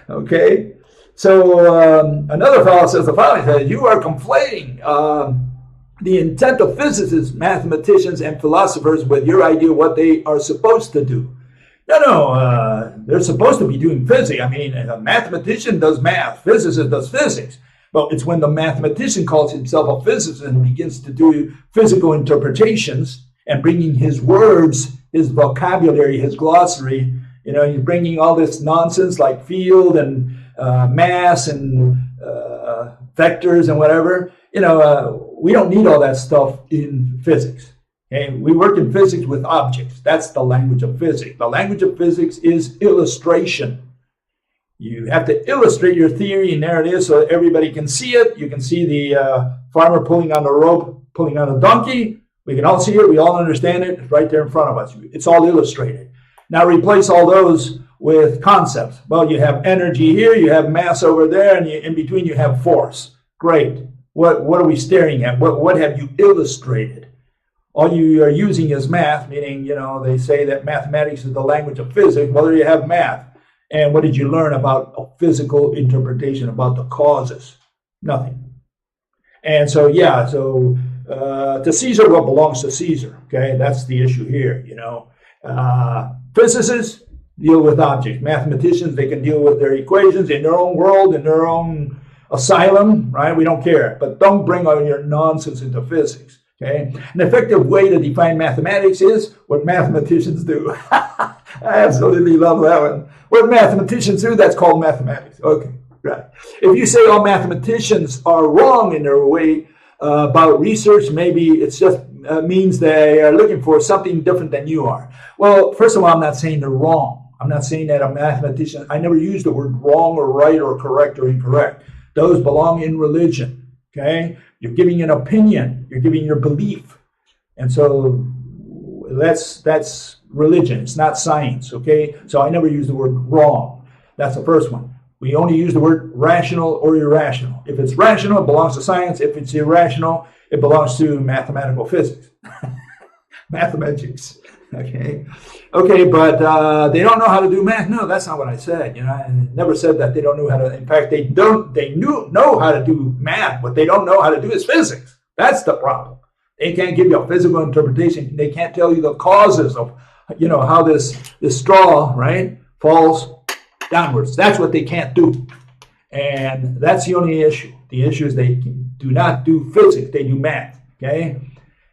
Okay? So another fellow says the following, says, you are conflating the intent of physicists, mathematicians, and philosophers with your idea of what they are supposed to do. No, they're supposed to be doing physics. I mean, a mathematician does math, physicist does physics. But it's when the mathematician calls himself a physicist and begins to do physical interpretations and bringing his words, his vocabulary, his glossary, he's bringing all this nonsense like field and mass and vectors and whatever. We don't need all that stuff in physics. Okay? We work in physics with objects. That's the language of physics. The language of physics is illustration. You have to illustrate your theory, and there it is, so everybody can see it. You can see the farmer pulling on the rope, pulling on a donkey. We can all see it. We all understand it. It's right there in front of us. It's all illustrated. Now replace all those with concepts. Well, you have energy here, you have mass over there, and in between you have force. Great. What are we staring at? What have you illustrated? All you are using is math, meaning, they say that mathematics is the language of physics. Well, there you have math. And what did you learn about a physical interpretation, about the causes? Nothing. And so, to Caesar what belongs to Caesar. Okay, that's the issue here, Physicists deal with objects. Mathematicians, they can deal with their equations in their own world, in their own asylum, right? We don't care. But don't bring all your nonsense into physics. Okay? An effective way to define mathematics is what mathematicians do. I absolutely love that one. What mathematicians do, that's called mathematics. Okay, right. If you say all mathematicians are wrong in their way about research, maybe it's just means they are looking for something different than you are. Well, first of all, I'm not saying they're wrong. I'm not saying that a mathematician, I never use the word wrong or right or correct or incorrect. Those belong in religion. Okay? You're giving an opinion. You're giving your belief. And so that's religion. It's not science, okay? So I never use the word wrong. That's the first one. We only use the word rational or irrational. If it's rational, it belongs to science. If it's irrational, it belongs to mathematical physics. Mathematics, okay? Okay, but they don't know how to do math. No, that's not what I said. I never said that they don't know how to. In fact, they know how to do math. What they don't know how to do is physics. That's the problem. They can't give you a physical interpretation. They can't tell you the causes of, how this straw, right, falls downwards. That's what they can't do. And that's the only issue. The issue is they do not do physics. They do math, okay?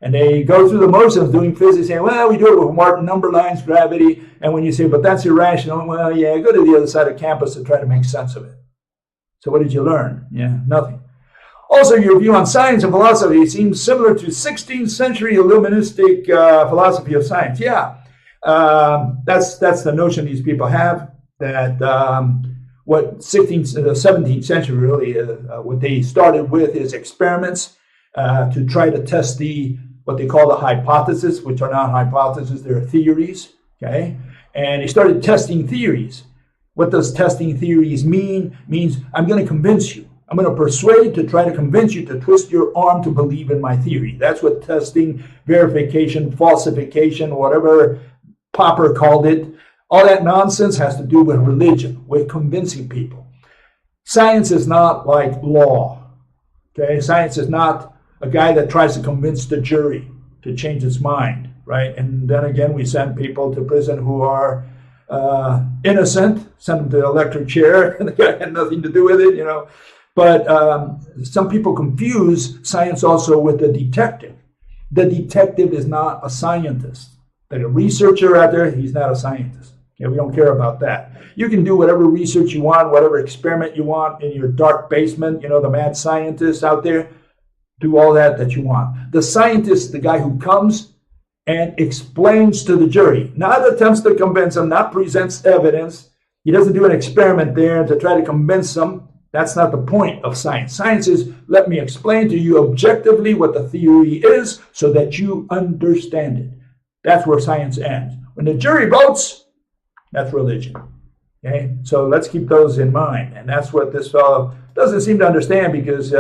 And they go through the motions of doing physics, saying, well, we do it with number lines, gravity. And when you say, but that's irrational, well, yeah, go to the other side of campus to try to make sense of it. So what did you learn? Yeah, nothing. Also, your view on science and philosophy seems similar to 16th century Illuministic philosophy of science. Yeah, that's the notion these people have, that what 17th century really, what they started with is experiments to try to test what they call the hypothesis, which are not hypotheses, they're theories, okay? And they started testing theories. What does testing theories mean? It means I'm going to convince you. I'm going to persuade to try to convince you to twist your arm to believe in my theory. That's what testing, verification, falsification, whatever Popper called it, all that nonsense has to do with religion, with convincing people. Science is not like law, okay? Science is not a guy that tries to convince the jury to change its mind, right? And then again, we send people to prison who are innocent, send them to the electric chair, and the guy had nothing to do with it, But some people confuse science also with the detective. The detective is not a scientist. Like a researcher out there, he's not a scientist. Okay, we don't care about that. You can do whatever research you want, whatever experiment you want in your dark basement, the mad scientists out there. Do all that you want. The scientist is the guy who comes and explains to the jury, not attempts to convince them, not presents evidence. He doesn't do an experiment there to try to convince them. That's not the point of science. Science is, let me explain to you objectively what the theory is so that you understand it. That's where science ends. When the jury votes, that's religion. Okay? So let's keep those in mind. And that's what this fellow doesn't seem to understand, because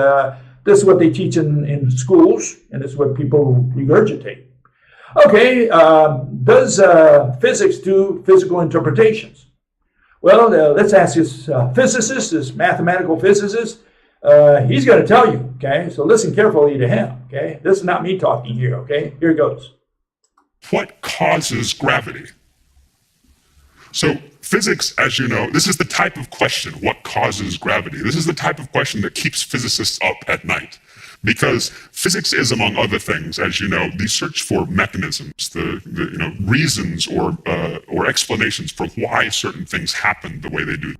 this is what they teach in schools, and it's what people regurgitate. Okay, does physics do physical interpretations? Well, let's ask this physicist, this mathematical physicist. He's going to tell you, okay? So listen carefully to him, okay? This is not me talking here, okay? Here goes. What causes gravity? So physics, as you know, this is the type of question, what causes gravity? This is the type of question that keeps physicists up at night. Because physics is, among other things, as you know, the search for mechanisms, the reasons or explanations for why certain things happen the way they do.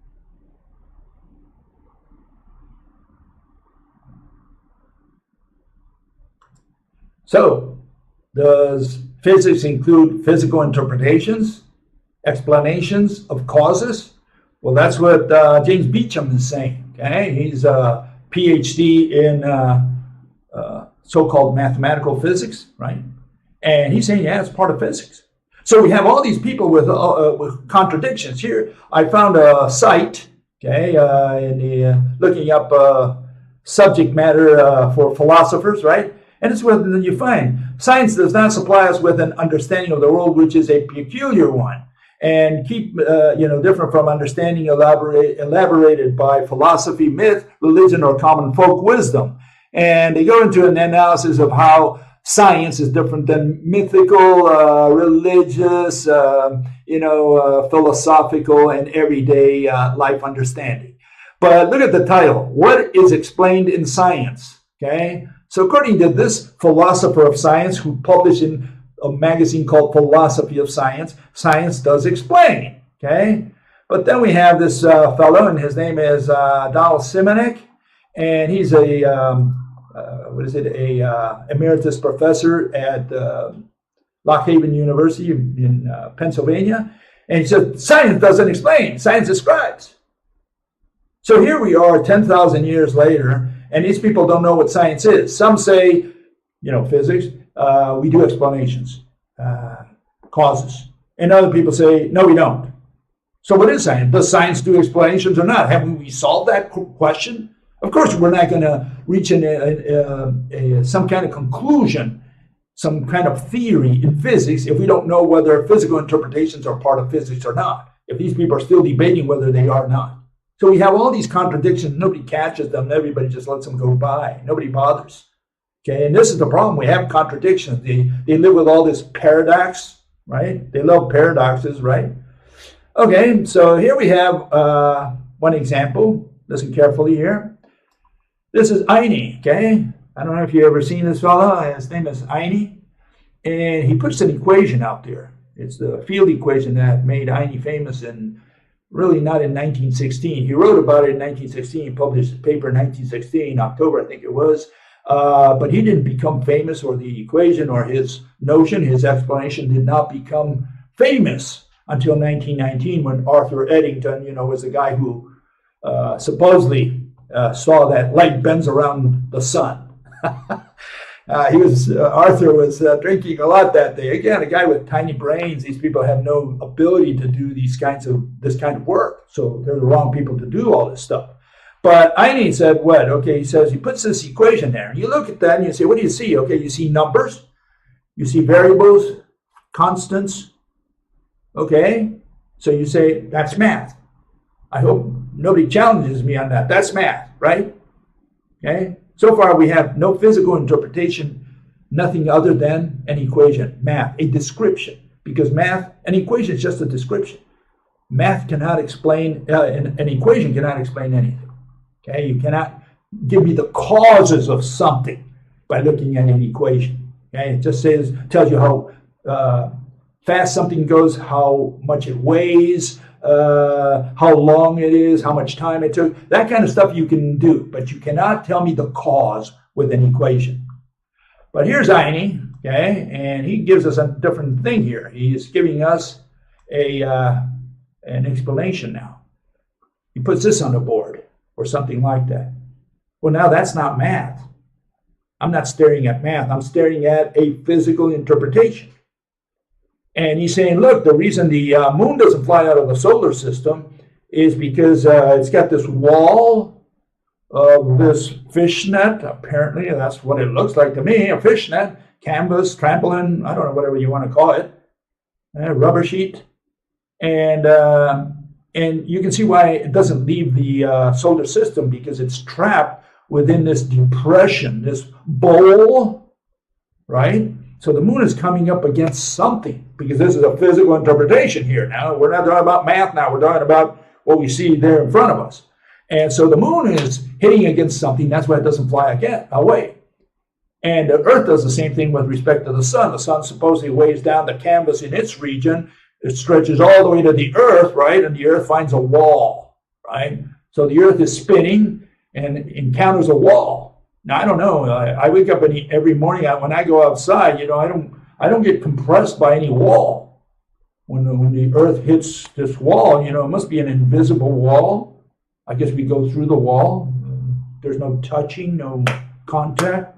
So, does physics include physical interpretations, explanations of causes? Well, that's what James Beecham is saying. Okay, he's a PhD in so-called mathematical physics, right? And he's saying, yeah, it's part of physics. So we have all these people with contradictions here. I found a site, okay, looking up subject matter for philosophers, right? And it's what you find. Science does not supply us with an understanding of the world, which is a peculiar one, and keep different from understanding elaborated by philosophy, myth, religion, or common folk wisdom. And they go into an analysis of how science is different than mythical, religious, philosophical, and everyday life understanding. But look at the title. What is explained in science? Okay. So according to this philosopher of science, who published in a magazine called Philosophy of Science, science does explain. Okay. But then we have this fellow, and his name is Donald Simonek, and he's a emeritus professor at Lock Haven University in Pennsylvania. And he said, science doesn't explain, science describes. So here we are 10,000 years later, And these people don't know what science is. Some say, physics, we do explanations, causes. And other people say, no, we don't. So what is science? Does science do explanations or not? Haven't we solved that question? Of course, we're not going to reach some kind of conclusion, some kind of theory in physics if we don't know whether physical interpretations are part of physics or not, if these people are still debating whether they are or not. So we have all these contradictions. Nobody catches them. Everybody just lets them go by. Nobody bothers. Okay, and this is the problem. We have contradictions. They live with all this paradox, right? They love paradoxes, right? Okay, so here we have one example. Listen carefully here. This is Eine, okay? I don't know if you've ever seen this fellow. His name is Eine. And he puts an equation out there. It's the field equation that made Eine famous really not in 1916. He wrote about it in 1916. He published a paper in 1916, October, I think it was. But he didn't become famous, or the equation or his notion, his explanation did not become famous until 1919 when Arthur Eddington, was the guy who supposedly saw that light bends around the sun. Arthur was drinking a lot that day. Again, a guy with tiny brains. These people have no ability to do this kind of work. So they're the wrong people to do all this stuff. But Eine said what? Okay, he says, he puts this equation there. And you look at that and you say, what do you see? Okay, you see numbers. You see variables, constants. Okay, so you say, that's math. I hope nobody challenges me on that. That's math, right? Okay. So far, we have no physical interpretation, nothing other than an equation, math, a description. Because an equation is just a description. Math cannot explain, an equation cannot explain anything. Okay, you cannot give me the causes of something by looking at an equation. Okay, it just tells you how fast something goes, how much it weighs, how long it is, how much time it took. That kind of stuff you can do, but you cannot tell me the cause with an equation. But here's Eine, okay, and he gives us a different thing here. He is giving us an explanation now. He puts this on the board or something like that. Well, now that's not math. I'm not staring at math. I'm staring at a physical interpretation. And he's saying, look, the reason the moon doesn't fly out of the solar system is because it's got this wall of this fishnet. Apparently, that's what it looks like to me, a fishnet, canvas, trampoline, I don't know, whatever you want to call it, rubber sheet. And you can see why it doesn't leave the solar system, because it's trapped within this depression, this bowl, right? So the moon is coming up against something, because this is a physical interpretation here now. We're not talking about math now. We're talking about what we see there in front of us. And so the moon is hitting against something. That's why it doesn't fly away. And the Earth does the same thing with respect to the sun. The sun supposedly weighs down the canvas in its region. It stretches all the way to the Earth, right? And the Earth finds a wall, right? So the Earth is spinning and encounters a wall. Now, I don't know. I wake up every morning when I go outside, I don't get compressed by any wall. When the Earth hits this wall, it must be an invisible wall. I guess we go through the wall. There's no touching, no contact.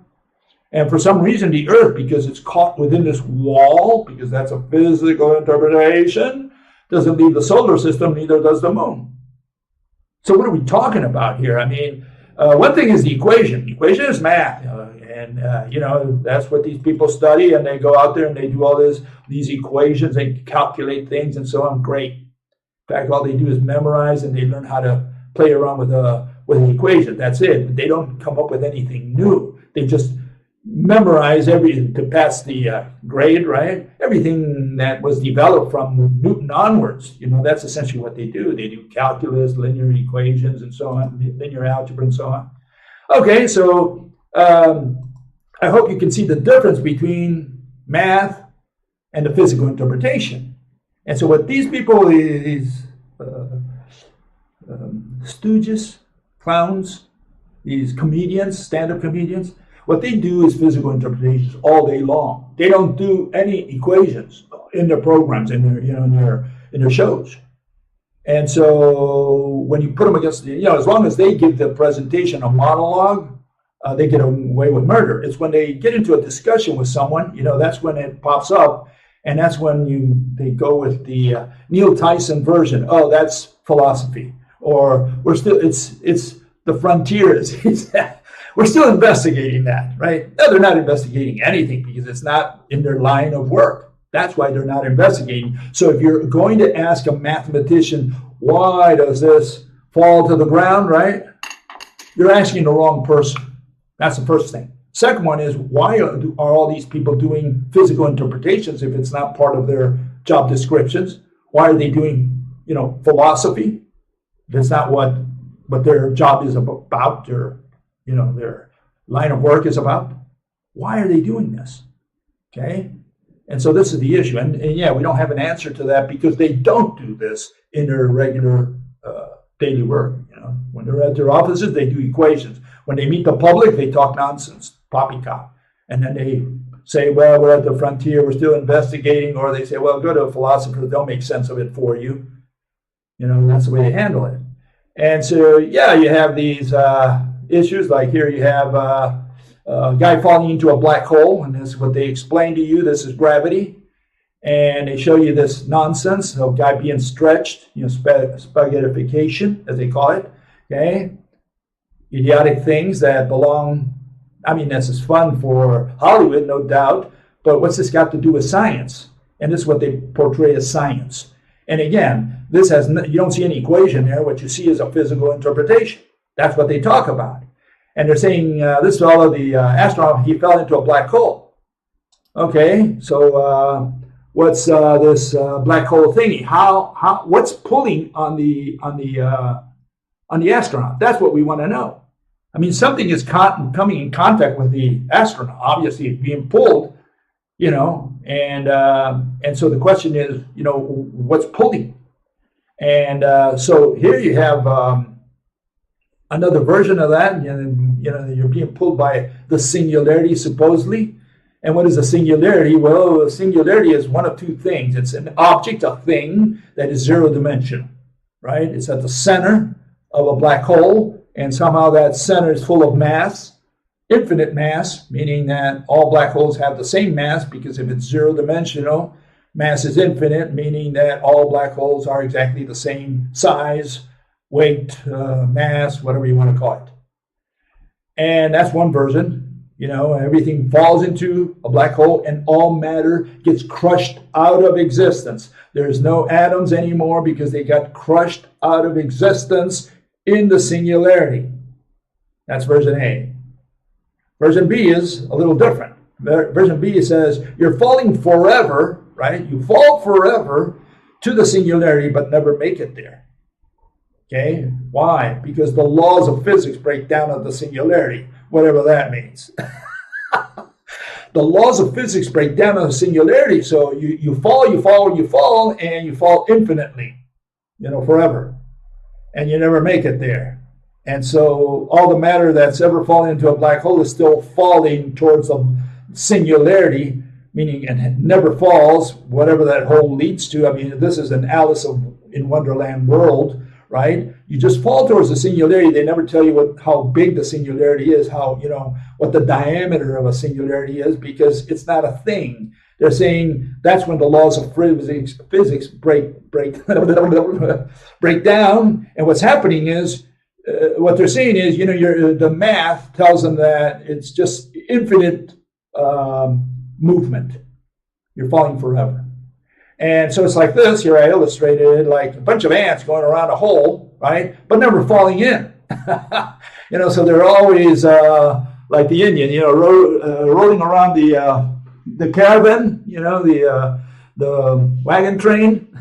And for some reason, the Earth, because it's caught within this wall, because that's a physical interpretation, doesn't leave the solar system, neither does the moon. So what are we talking about here? I mean, one thing is the equation. The equation is math, that's what these people study, and they go out there and they do all these equations, they calculate things and so on. Great. In fact, all they do is memorize, and they learn how to play around with an equation. That's it. But they don't come up with anything new. They just memorize everything to pass the grade, right? Everything that was developed from Newton onwards. That's essentially what they do. They do calculus, linear equations, and so on, linear algebra, and so on. Okay, so I hope you can see the difference between math and the physical interpretation. And so what these people, these stooges, clowns, these comedians, stand-up comedians, what they do is physical interpretations all day long. They don't do any equations in their programs, in their shows. And so when you put them against, as long as they give the presentation a monologue, they get away with murder. It's when they get into a discussion with someone, that's when it pops up, and that's when they go with the Neil Tyson version. Oh, that's philosophy, or it's the frontier. We're still investigating that, right? No, they're not investigating anything because it's not in their line of work. That's why they're not investigating. So if you're going to ask a mathematician, why does this fall to the ground, right? You're asking the wrong person. That's the first thing. Second one is, why are all these people doing physical interpretations if it's not part of their job descriptions? Why are they doing, philosophy? That's not what their job is about, or, their line of work is about. Why are they doing this? Okay? And so this is the issue. And yeah, we don't have an answer to that because they don't do this in their regular daily work. When they're at their offices, they do equations. When they meet the public, they talk nonsense, poppycock. And then they say, well, we're at the frontier, we're still investigating. Or they say, well, go to a philosopher, they'll make sense of it for you. That's the way they handle it. And so, yeah, you have these issues. Like here you have a guy falling into a black hole, and this is what they explain to you. This is gravity. And they show you this nonsense of guy being stretched, spaghettification, as they call it. Okay? Idiotic things that belong, this is fun for Hollywood, no doubt, but what's this got to do with science? And this is what they portray as science. And again, you don't see any equation there. What you see is a physical interpretation. That's what they talk about. And they're saying this fellow, the astronaut, he fell into a black hole. Okay, so what's this black hole thingy? What's pulling on the astronaut? That's what we want to know. Something is coming in contact with the astronaut. Obviously, it's being pulled, and so the question is, what's pulling? And so here you have another version of that. You're being pulled by the singularity, supposedly. And what is a singularity? Well, a singularity is one of two things. It's an object, a thing that is zero-dimensional, right? It's at the center of a black hole, and somehow that center is full of mass, infinite mass, meaning that all black holes have the same mass, because if it's zero-dimensional, mass is infinite, meaning that all black holes are exactly the same size, weight, mass, whatever you want to call it. And that's one version. Everything falls into a black hole and all matter gets crushed out of existence. There's no atoms anymore because they got crushed out of existence in the singularity. That's version A. Version B is a little different. Version B says you're falling forever, right? You fall forever to the singularity but never make it there. Okay? Why? Because the laws of physics break down at the singularity, whatever that means. The laws of physics break down at the singularity, so you fall, and you fall infinitely, forever. And you never make it there. And so all the matter that's ever fallen into a black hole is still falling towards a singularity, meaning it never falls, whatever that hole leads to. This is an Alice in Wonderland world, right? You just fall towards the singularity. They never tell you how big the singularity is, what the diameter of a singularity is, because it's not a thing. They're saying that's when the laws of physics break break down. And what's happening is, what they're saying is, the math tells them that it's just infinite movement. You're falling forever. And so it's like this. Here I illustrated like a bunch of ants going around a hole, right? But never falling in. So they're always like the Indian, rolling around the caravan, the wagon train,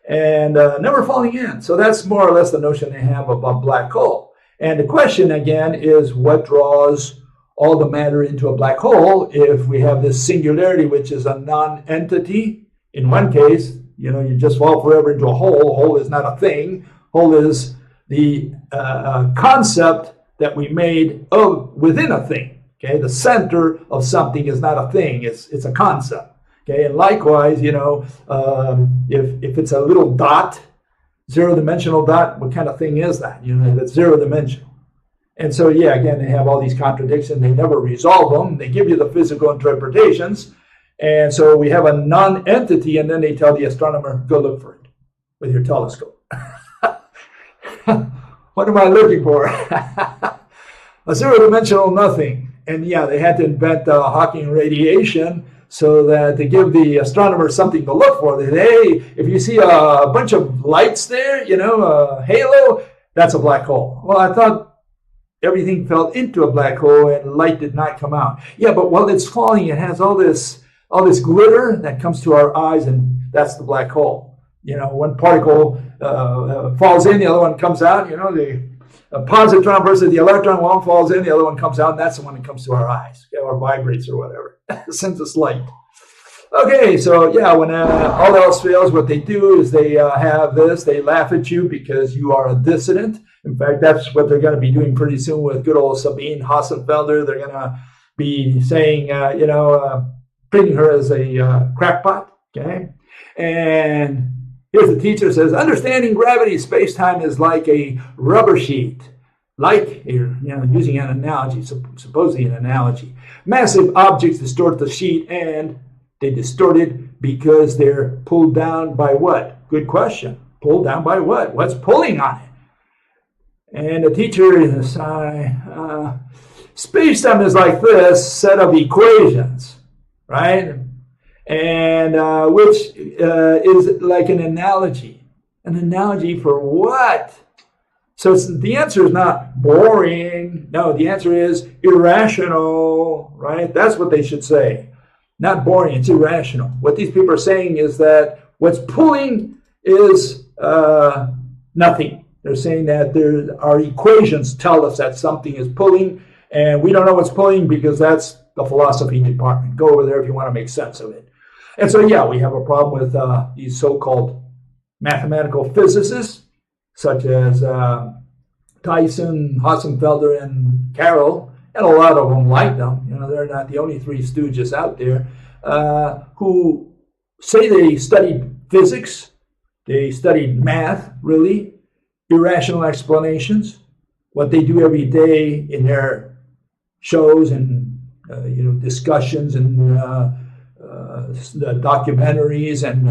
and never falling in. So that's more or less the notion they have of a black hole. And the question again is, what draws all the matter into a black hole if we have this singularity, which is a non-entity? In one case, you just fall forever into a hole. Hole is not a thing. Hole is the concept that we made of within a thing. Okay, the center of something is not a thing. It's a concept. Okay, and likewise, if it's a little dot, zero-dimensional dot, what kind of thing is that? If it's zero-dimensional. And so, yeah, again, they have all these contradictions. They never resolve them. They give you the physical interpretations. And so we have a non-entity, and then they tell the astronomer, go look for it with your telescope. What am I looking for? A zero-dimensional nothing. And yeah, they had to invent Hawking radiation so that to give the astronomer something to look for. They say, hey, if you see a bunch of lights there, a halo, that's a black hole. Well, I thought everything fell into a black hole and light did not come out. Yeah, but while it's falling, it has all this glitter that comes to our eyes, and that's the black hole. One particle falls in, the other one comes out. The positron versus the electron, one falls in, the other one comes out, and that's the one that comes to our eyes, or vibrates or whatever, sends us light. Okay, so yeah, when all else fails, what they do is they have this, they laugh at you because you are a dissident. In fact, that's what they're going to be doing pretty soon with good old Sabine Hassenfelder. They're going to be saying, treating her as a crackpot, okay? And here's the teacher says, understanding gravity space-time is like a rubber sheet. Using an analogy, supposedly an analogy. Massive objects distort the sheet, and they distort it because they're pulled down by what? Good question. Pulled down by what? What's pulling on it? And the teacher is, space-time is like this set of equations, right? And which is like an analogy. An analogy for what? So the answer is not boring. No, the answer is irrational, right? That's what they should say. Not boring, it's irrational. What these people are saying is that what's pulling is nothing. They're saying that our equations tell us that something is pulling, and we don't know what's pulling because that's the philosophy department. Go over there if you want to make sense of it. And so, yeah, we have a problem with these so-called mathematical physicists, such as Tyson, Hassenfelder, and Carroll, and a lot of them like them. They're not the only three stooges out there who say they studied physics, they studied math, really, irrational explanations, what they do every day in their shows and discussions and documentaries and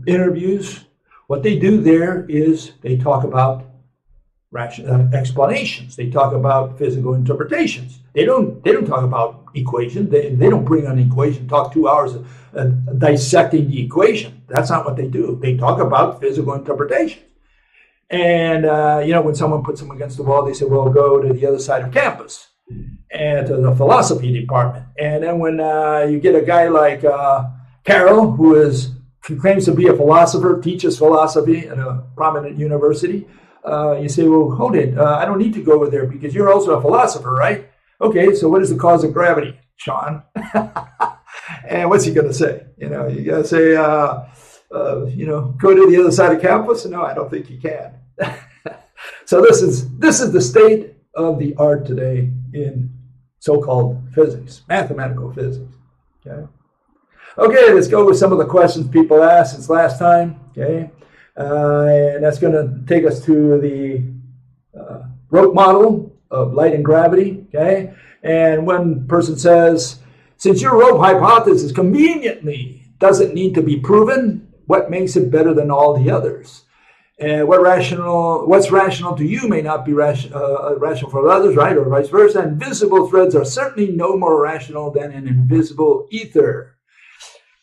interviews. What they do there is they talk about rational explanations. They talk about physical interpretations. They don't talk about equation. They don't bring an equation, talk 2 hours dissecting the equation. That's not what they do. They talk about physical interpretation. And, when someone puts them against the wall, they say, well, go to the other side of campus and to the philosophy department. And then when you get a guy like Carroll, who claims to be a philosopher, teaches philosophy at a prominent university, you say, well, hold it. I don't need to go over there because you're also a philosopher, right? Okay, so what is the cause of gravity, Sean? And what's he going to say? You got to say, go to the other side of campus? No, I don't think he can. So this is the state of the art today in so-called physics, mathematical physics. Okay, let's go with some of the questions people asked since last time. Okay, and that's going to take us to the rope model of light and gravity. Okay, and one person says, since your rope hypothesis conveniently doesn't need to be proven, what makes it better than all the others? What's rational to you may not be rational for others, right? Or vice versa. Invisible threads are certainly no more rational than an invisible ether.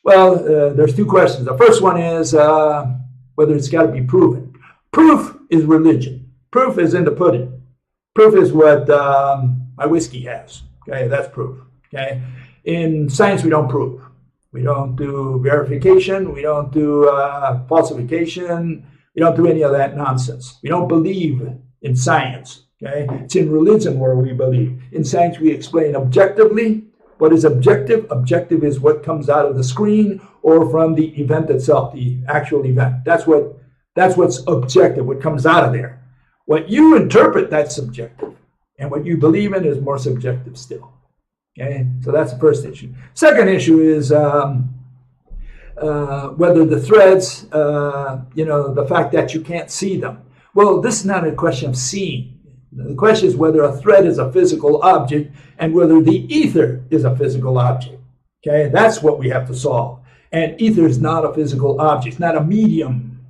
Well, there's two questions. The first one is whether it's got to be proven. Proof is religion. Proof is in the pudding. Proof is what my whiskey has. Okay, that's proof. Okay, in science we don't prove. We don't do verification. We don't do falsification. We don't do any of that nonsense. We don't believe in science. Okay, it's in religion where we believe. In science we explain objectively. What is objective? Objective is what comes out of the screen or from the event itself, the actual event. That's what's objective, what comes out of there. What you interpret, that's subjective. And what you believe in is more subjective still. Okay, so that's the first issue. Second issue is whether the threads, the fact that you can't see them. Well, this is not a question of seeing. The question is whether a thread is a physical object and whether the ether is a physical object. Okay, that's what we have to solve. And ether is not a physical object. It's not a medium.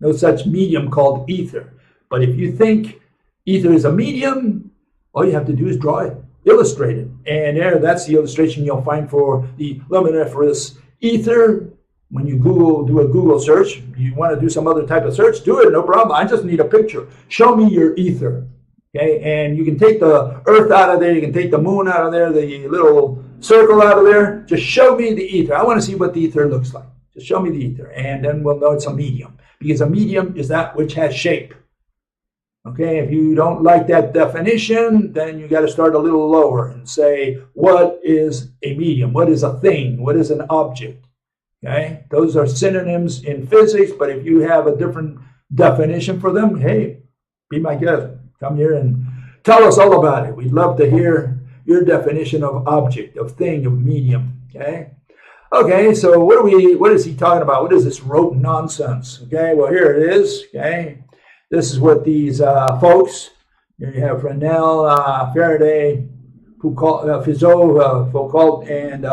No such medium called ether. But if you think ether is a medium, all you have to do is draw it, illustrate it. And there, that's the illustration you'll find for the luminiferous ether. When you do a Google search, you want to do some other type of search, do it, no problem. I just need a picture. Show me your ether. Okay, and you can take the earth out of there, you can take the moon out of there, the little circle out of there. Just show me the ether. I want to see what the ether looks like. Just show me the ether, and then we'll know it's a medium. Because a medium is that which has shape. Okay, if you don't like that definition, then you got to start a little lower and say, what is a medium? What is a thing? What is an object? Okay, those are synonyms in physics, but if you have a different definition for them, hey, be my guest. Come here and tell us all about it. We'd love to hear your definition of object, of thing, of medium. Okay. Okay, so what is he talking about? What is this rote nonsense? Okay, well, here it is. Okay, this is what these folks, here you have Fresnel, Faraday, Foucault, and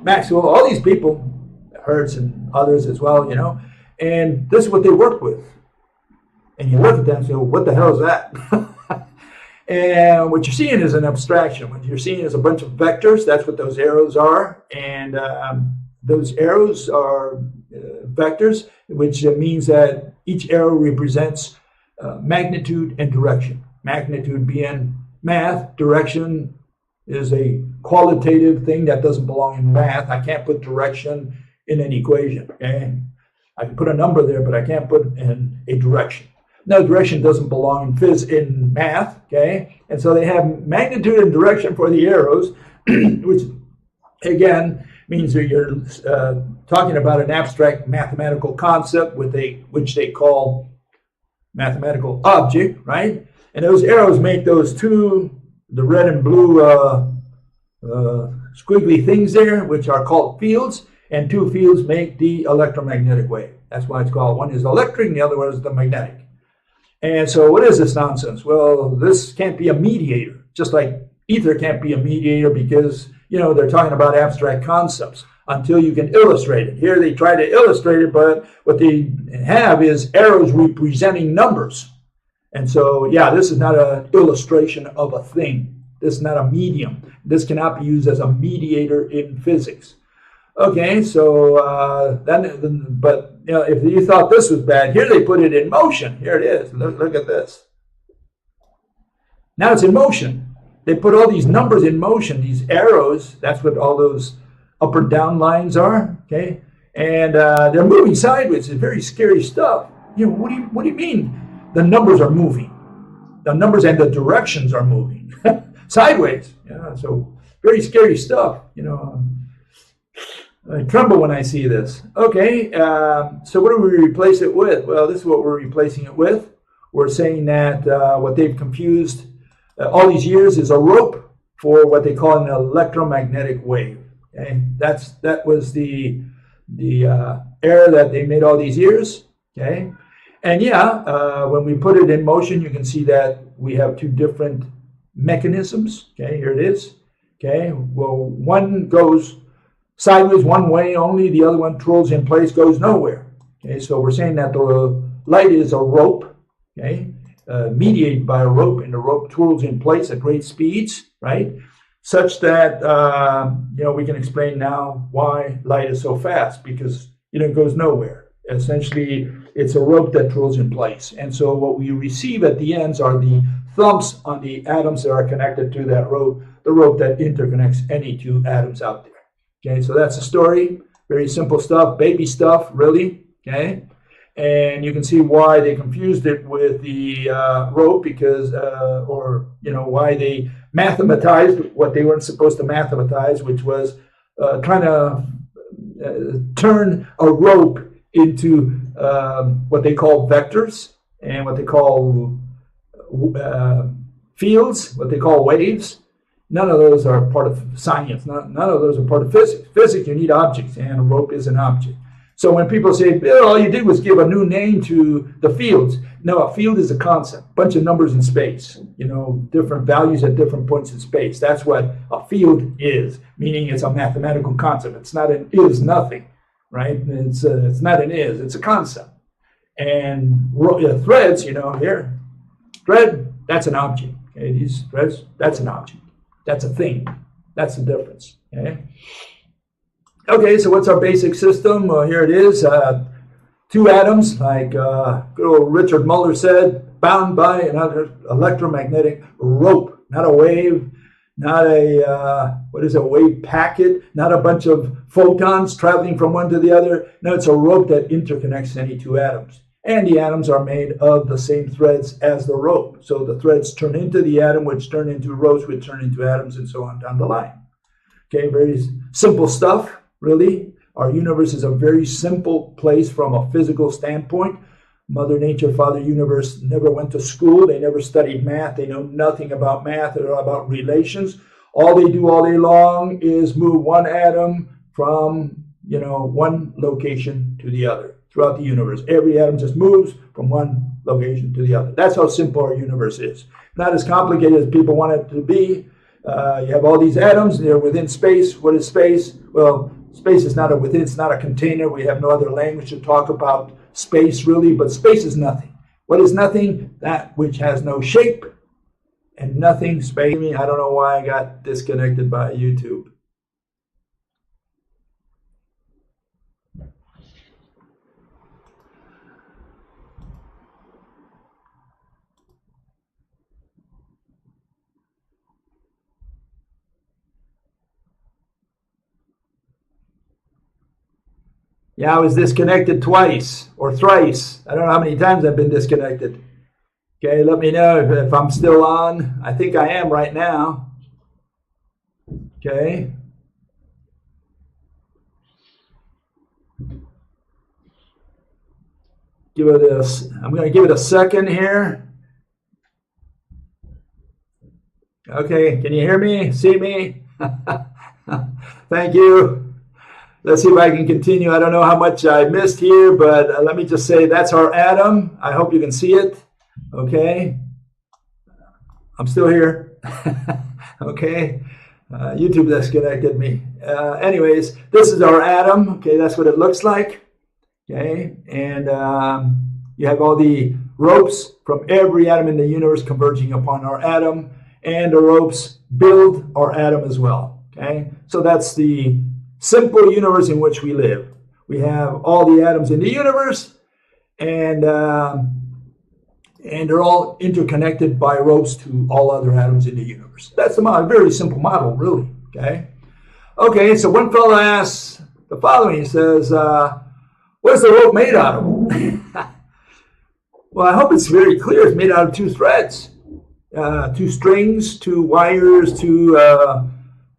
Maxwell, all these people, Hertz and others as well, you know, and this is what they work with. And you look at them and say, well, what the hell is that? And what you're seeing is an abstraction. What you're seeing is a bunch of vectors. That's what those arrows are. And those arrows are vectors, which means that each arrow represents magnitude and direction. Magnitude being math, direction is a qualitative thing that doesn't belong in math. I can't put direction in an equation. Okay? I can put a number there, but I can't put in a direction. No, direction doesn't belong in math, okay? And so they have magnitude and direction for the arrows, which again means that you're talking about an abstract mathematical concept which they call mathematical object, right? And those arrows make those two, the red and blue squiggly things there, which are called fields, and two fields make the electromagnetic wave. That's why it's called, one is electric and the other one is the magnetic. And so what is this nonsense? Well, this can't be a mediator, just like ether can't be a mediator because, you know, they're talking about abstract concepts until you can illustrate it. Here they try to illustrate it, but what they have is arrows representing numbers. And so, yeah, this is not an illustration of a thing. This is not a medium. This cannot be used as a mediator in physics. Okay, so but you know, if you thought this was bad, here they put it in motion. Here it is. Look at this. Now it's in motion. They put all these numbers in motion, these arrows. That's what all those up or down lines are. Okay, and they're moving sideways. It's very scary stuff. You know, what do you mean? The numbers are moving. The numbers and the directions are moving sideways. Yeah, so very scary stuff. You know. I tremble when I see this. Okay, so what do we replace it with? Well, this is what we're replacing it with. We're saying that what they've confused all these years is a rope for what they call an electromagnetic wave. Okay, that was the error that they made all these years. Okay, and yeah, when we put it in motion, you can see that we have two different mechanisms. Okay, here it is. Okay, well, one goes sideways one way only, the other one twirls in place, goes nowhere. Okay, so we're saying that the light is a rope, okay, mediated by a rope, and the rope twirls in place at great speeds, right? Such that, you know, we can explain now why light is so fast, because, you know, it goes nowhere. Essentially, it's a rope that twirls in place. And so what we receive at the ends are the thumps on the atoms that are connected to that rope, the rope that interconnects any two atoms out there. Okay, so that's the story. Very simple stuff, baby stuff, really. Okay, and you can see why they confused it with the rope, because, or you know, why they mathematized what they weren't supposed to mathematize, which was trying to turn a rope into what they call vectors and what they call fields, what they call waves. None of those are part of science. None of those are part of physics. Physics, you need objects, and a rope is an object. So when people say, Bill, all you did was give a new name to the fields. No, a field is a concept, bunch of numbers in space, different values at different points in space. That's what a field is, meaning it's a mathematical concept. It's not an is nothing, right? It's not an is, it's a concept. And threads, here, thread, that's an object. Okay, these threads, that's an object. That's a thing. That's the difference. Okay, so what's our basic system? Well, here it is. Two atoms, like good old Richard Muller said, bound by another electromagnetic rope, not a wave, not a wave packet, not a bunch of photons traveling from one to the other. No, it's a rope that interconnects any two atoms. And the atoms are made of the same threads as the rope. So the threads turn into the atom, which turn into ropes, which turn into atoms, and so on down the line. Okay, very simple stuff, really. Our universe is a very simple place from a physical standpoint. Mother Nature, Father Universe never went to school. They never studied math. They know nothing about math or about relations. All they do all day long is move one atom from, one location to the other throughout the universe. Every atom just moves from one location to the other. That's how simple our universe is. Not as complicated as people want it to be. You have all these atoms. They're within space. What is space? Well, space is not it's not a container. We have no other language to talk about space, really, but space is nothing. What is nothing? That which has no shape and nothing. Space. I don't know why I got disconnected by YouTube. Yeah, I was disconnected twice or thrice. I don't know how many times I've been disconnected. Okay, let me know if I'm still on. I think I am right now. Okay. I'm going to give it a second here. Okay, can you hear me? See me? Thank you. Let's see if I can continue. I don't know how much I missed here, but let me just say that's our atom. I hope you can see it. Okay. I'm still here. Okay. YouTube disconnected me. Anyways, this is our atom. Okay, that's what it looks like. Okay, and you have all the ropes from every atom in the universe converging upon our atom, and the ropes build our atom as well. Okay, so that's the simple universe in which we live. We have all the atoms in the universe, and they're all interconnected by ropes to all other atoms in the universe. That's the model, very simple model, really. Okay, so one fellow asks the following. He says, what's the rope made out of? Well, I hope it's very clear. It's made out of two threads, two strings, two wires, two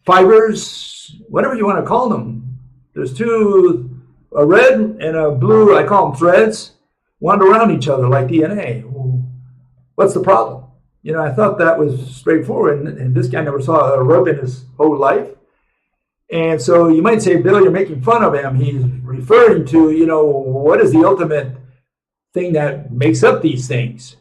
fibers, whatever you want to call them. There's two, a red and a blue, I call them threads, wound around each other like DNA. What's the problem? I thought that was straightforward, and this guy never saw a rope in his whole life. And so you might say, Bill, you're making fun of him. He's referring to, what is the ultimate thing that makes up these things?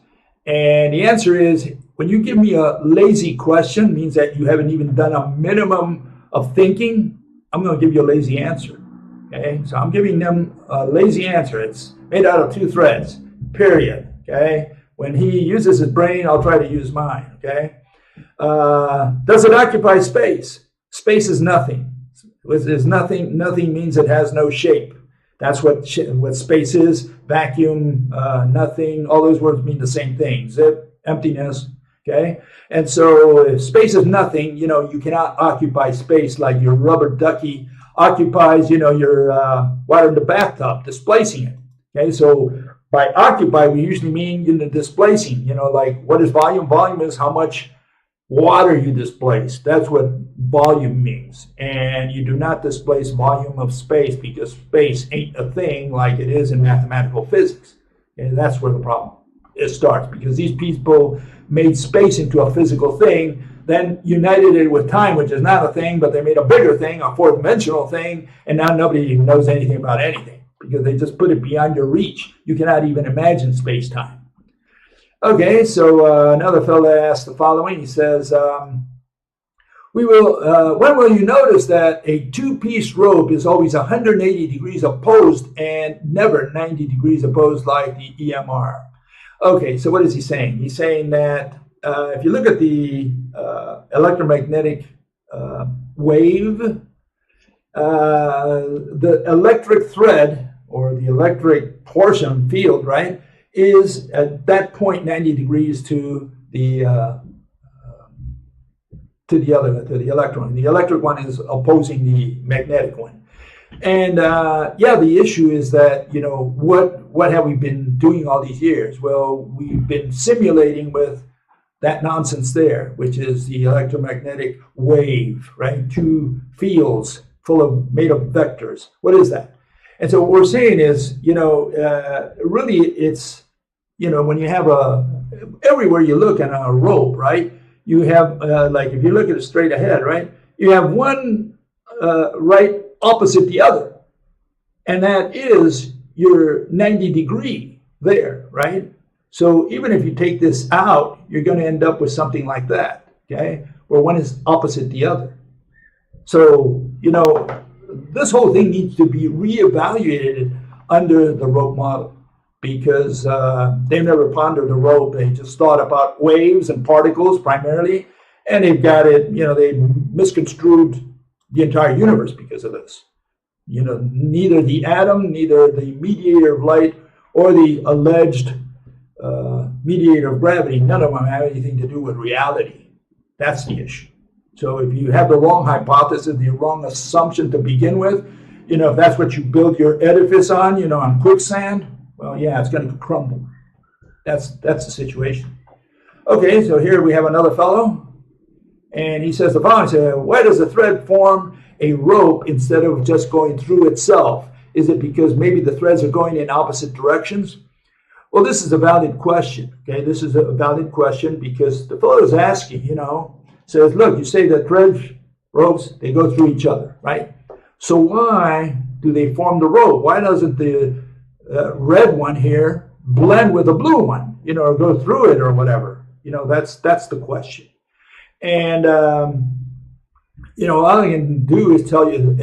And the answer is, when you give me a lazy question, means that you haven't even done a minimum of thinking, I'm going to give you a lazy answer. Okay, so I'm giving them a lazy answer. It's made out of two threads, period. Okay, when he uses his brain, I'll try to use mine. Okay, does it occupy space? Space is nothing. Is nothing. Nothing means it has no shape. That's what space is. Vacuum, nothing. All those words mean the same thing. Zip, emptiness. Okay, and so if space is nothing, you cannot occupy space like your rubber ducky occupies, your water in the bathtub, displacing it. Okay, so by occupy, we usually mean displacing. Like what is volume? Volume is how much water you displace. That's what volume means. And you do not displace volume of space because space ain't a thing like it is in mathematical physics. And that's where the problem starts, because these people made space into a physical thing, then united it with time, which is not a thing, but they made a bigger thing, a fourth-dimensional thing, and now nobody knows anything about anything because they just put it beyond your reach. You cannot even imagine space-time. Okay, so another fellow asked the following. He says, when will you notice that a two-piece rope is always 180 degrees opposed and never 90 degrees opposed like the EMR? Okay, so what is he saying? He's saying that if you look at the electromagnetic wave, the electric thread or the electric portion field, right, is at that point 90 degrees to the electron. The electric one is opposing the magnetic one. And the issue is that, what have we been doing all these years? Well, we've been simulating with that nonsense there, which is the electromagnetic wave, right? Two fields made of vectors. What is that? And so what we're saying is, really it's, when you have everywhere you look at a rope, right? You have, like if you look at it straight ahead, right? You have one right opposite the other. And that is your 90 degree there, right? So even if you take this out, you're going to end up with something like that, okay? Where one is opposite the other. So, this whole thing needs to be reevaluated under the rope model because they've never pondered the rope. They just thought about waves and particles primarily, and they've got it, they misconstrued the entire universe because of this. Neither the atom, neither the mediator of light, or the alleged mediator of gravity, none of them have anything to do with reality. That's the issue. So if you have the wrong hypothesis, the wrong assumption to begin with, if that's what you build your edifice on, on quicksand, well, yeah, it's going to crumble. That's the situation. Okay, so here we have another fellow, and he says the following. He says, why does a thread form a rope instead of just going through itself? Is it because maybe the threads are going in opposite directions? Well, this is a valid question, okay? This is a valid question because the fellow is asking, says, look, you say that thread ropes, they go through each other, right? So why do they form the rope? Why doesn't the red one here blend with the blue one, or go through it or whatever? That's the question. And, all I can do is tell you,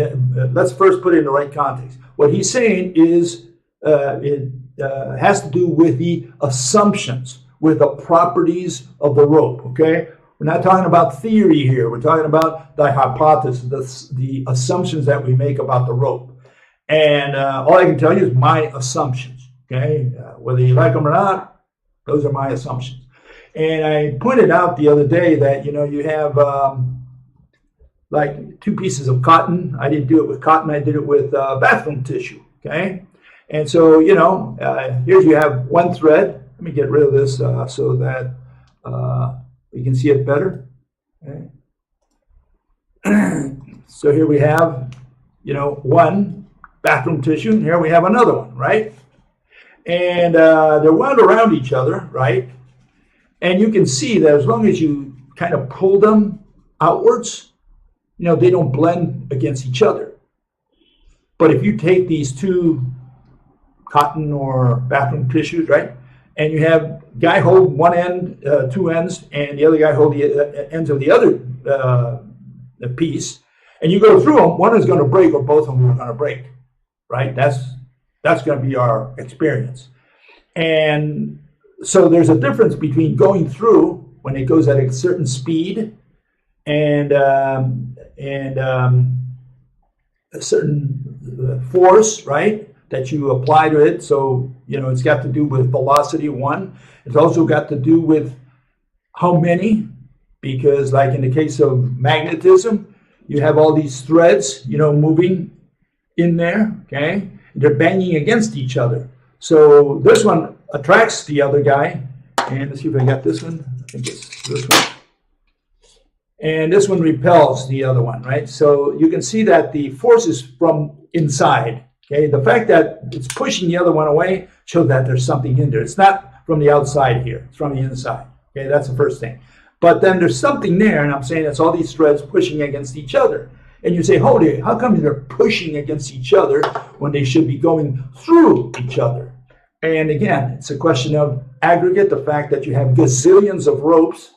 let's first put it in the right context. What he's saying is it has to do with the assumptions, with the properties of the rope, okay? We're not talking about theory here. We're talking about the hypothesis, the assumptions that we make about the rope. And all I can tell you is my assumptions, okay? Whether you like them or not, those are my assumptions. And I pointed out the other day that, you have like two pieces of cotton. I didn't do it with cotton. I did it with bathroom tissue, okay? And so, here you have one thread. Let me get rid of this so that you can see it better. Okay. So here we have, one bathroom tissue, and here we have another one, right? And they're wound around each other, right? And you can see that as long as you kind of pull them outwards, they don't blend against each other. But if you take these two cotton or bathroom tissues, right? And you have guy hold one end, two ends, and the other guy hold the ends of the other piece, and you go through them, one is going to break or both of them are going to break, right? That's going to be our experience. And so there's a difference between going through when it goes at a certain speed and a certain force, right? That you apply to it. So, it's got to do with velocity, one. It's also got to do with how many, because like in the case of magnetism, you have all these threads, moving in there, okay? They're banging against each other. So this one attracts the other guy. And let's see if I got this one. I think it's this one. And this one repels the other one, right? So you can see that the force is from inside. Okay, the fact that it's pushing the other one away shows that there's something in there. It's not from the outside here, it's from the inside. Okay, that's the first thing. But then there's something there, and I'm saying it's all these threads pushing against each other. And you say, hold it, how come they're pushing against each other when they should be going through each other? And again, it's a question of aggregate, the fact that you have gazillions of ropes,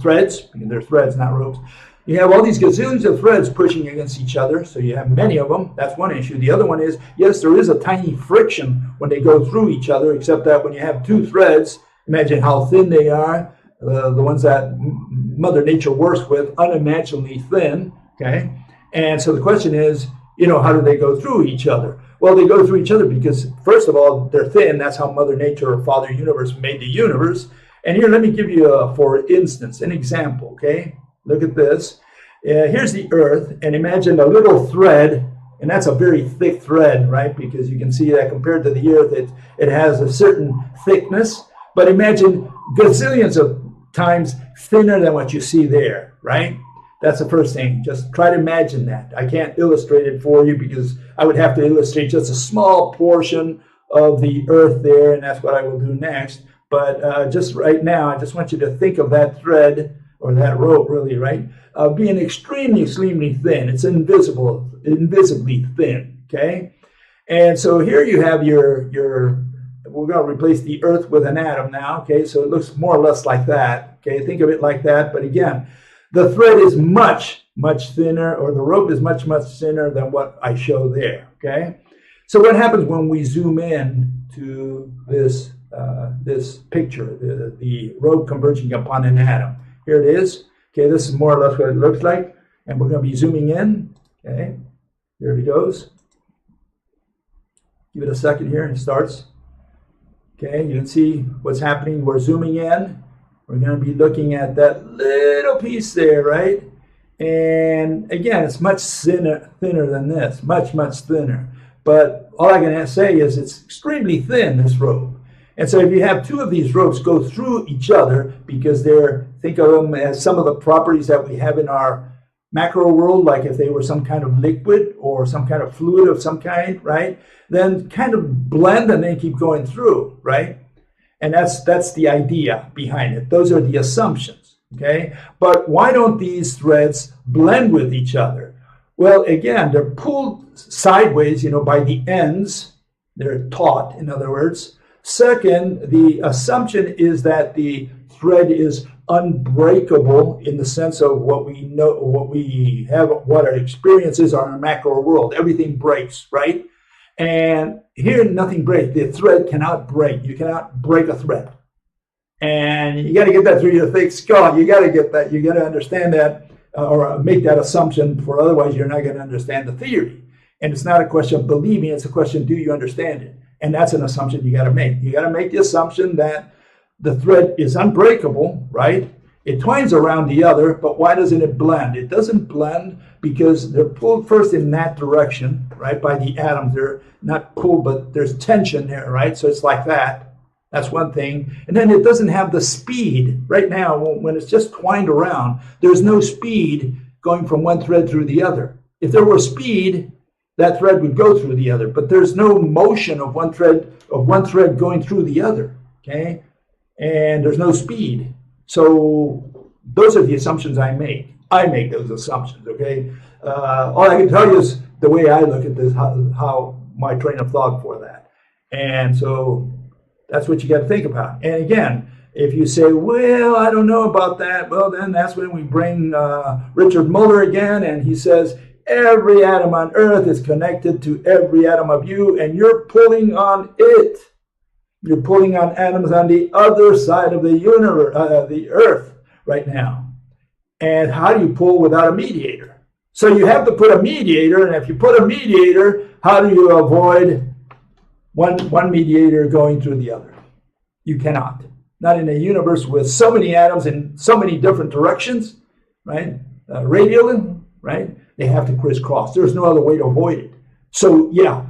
threads, they're threads, not ropes. You have all these gazillions of threads pushing against each other, so you have many of them. That's one issue. The other one is, yes, there is a tiny friction when they go through each other, except that when you have two threads, imagine how thin they are, the ones that Mother Nature works with, unimaginably thin, okay? And so the question is, how do they go through each other? Well, they go through each other because, first of all, they're thin. That's how Mother Nature or Father Universe made the universe. And here, let me give you, for instance, an example, okay? Look at this. Here's the Earth, and imagine a little thread, and that's a very thick thread, right? Because you can see that compared to the Earth, it has a certain thickness. But imagine gazillions of times thinner than what you see there, right? That's the first thing. Just try to imagine that. I can't illustrate it for you because I would have to illustrate just a small portion of the Earth there, and that's what I will do next. But just right now, I just want you to think of that thread, or that rope really, right? Being extremely, extremely thin. It's invisibly thin, okay? And so here you have your we're going to replace the Earth with an atom now, okay? So it looks more or less like that, okay? Think of it like that, but again, the thread is much, much thinner, or the rope is much, much thinner than what I show there, okay? So what happens when we zoom in to this picture, the rope converging upon an atom? Here it is. Okay, this is more or less what it looks like, and we're going to be zooming in. Okay, here it goes. Give it a second here, and it starts. Okay, you can see what's happening. We're zooming in. We're going to be looking at that little piece there, right? And again, it's much thinner than this, much, much thinner. But all I can say is it's extremely thin, this rope. And so if you have two of these ropes go through each other because think of them as some of the properties that we have in our macro world, like if they were some kind of liquid or some kind of fluid of some kind, right? Then kind of blend and then keep going through, right? And that's the idea behind it. Those are the assumptions, okay? But why don't these threads blend with each other? Well, again, they're pulled sideways, by the ends. They're taut, in other words. Second, the assumption is that the thread is unbreakable in the sense of what we know, what our experience is on our macro world. Everything breaks, right? And here, nothing breaks. The thread cannot break. You cannot break a thread. And you got to get that through your thick skull. You got to get that. You got to understand that or make that assumption, for otherwise you're not going to understand the theory. And it's not a question of believing. It's a question, do you understand it? And that's an assumption you got to make. You got to make the assumption that the thread is unbreakable, right? It twines around the other, but why doesn't it blend? It doesn't blend because they're pulled first in that direction, right, by the atoms. They're not pulled, but there's tension there, right? So it's like that. That's one thing. And then it doesn't have the speed. Right now, when it's just twined around, there's no speed going from one thread through the other. If there were speed, that thread would go through the other, but there's no motion of one thread going through the other, okay? And there's no speed. So those are the assumptions I make. I make those assumptions, okay? All I can tell you is the way I look at this, how my train of thought for that. And so that's what you got to think about. And again, if you say, well, I don't know about that, well, then that's when we bring Richard Muller again, and he says, every atom on Earth is connected to every atom of you, and you're pulling on it. You're pulling on atoms on the other side of the universe, the Earth, right now. And how do you pull without a mediator? So you have to put a mediator, and if you put a mediator, how do you avoid one mediator going through the other? You cannot. Not in a universe with so many atoms in so many different directions, right? Radially, right? They have to crisscross. There's no other way to avoid it. So yeah,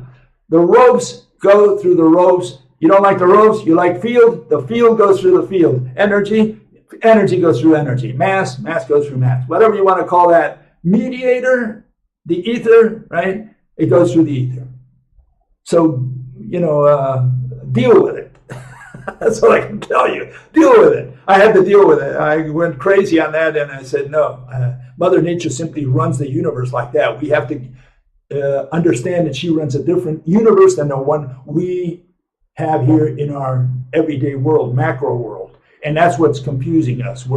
the ropes go through the ropes. You don't like the ropes, you like field. The field goes through the field. Energy goes through energy. Mass goes through mass. Whatever you want to call that mediator, the ether, right? It goes through the ether. So, deal with it. That's what I can tell you. Deal with it. I had to deal with it. I went crazy on that, and I said, no, Mother Nature simply runs the universe like that. We have to understand that she runs a different universe than the one we have here in our everyday world, macro world. And that's what's confusing us.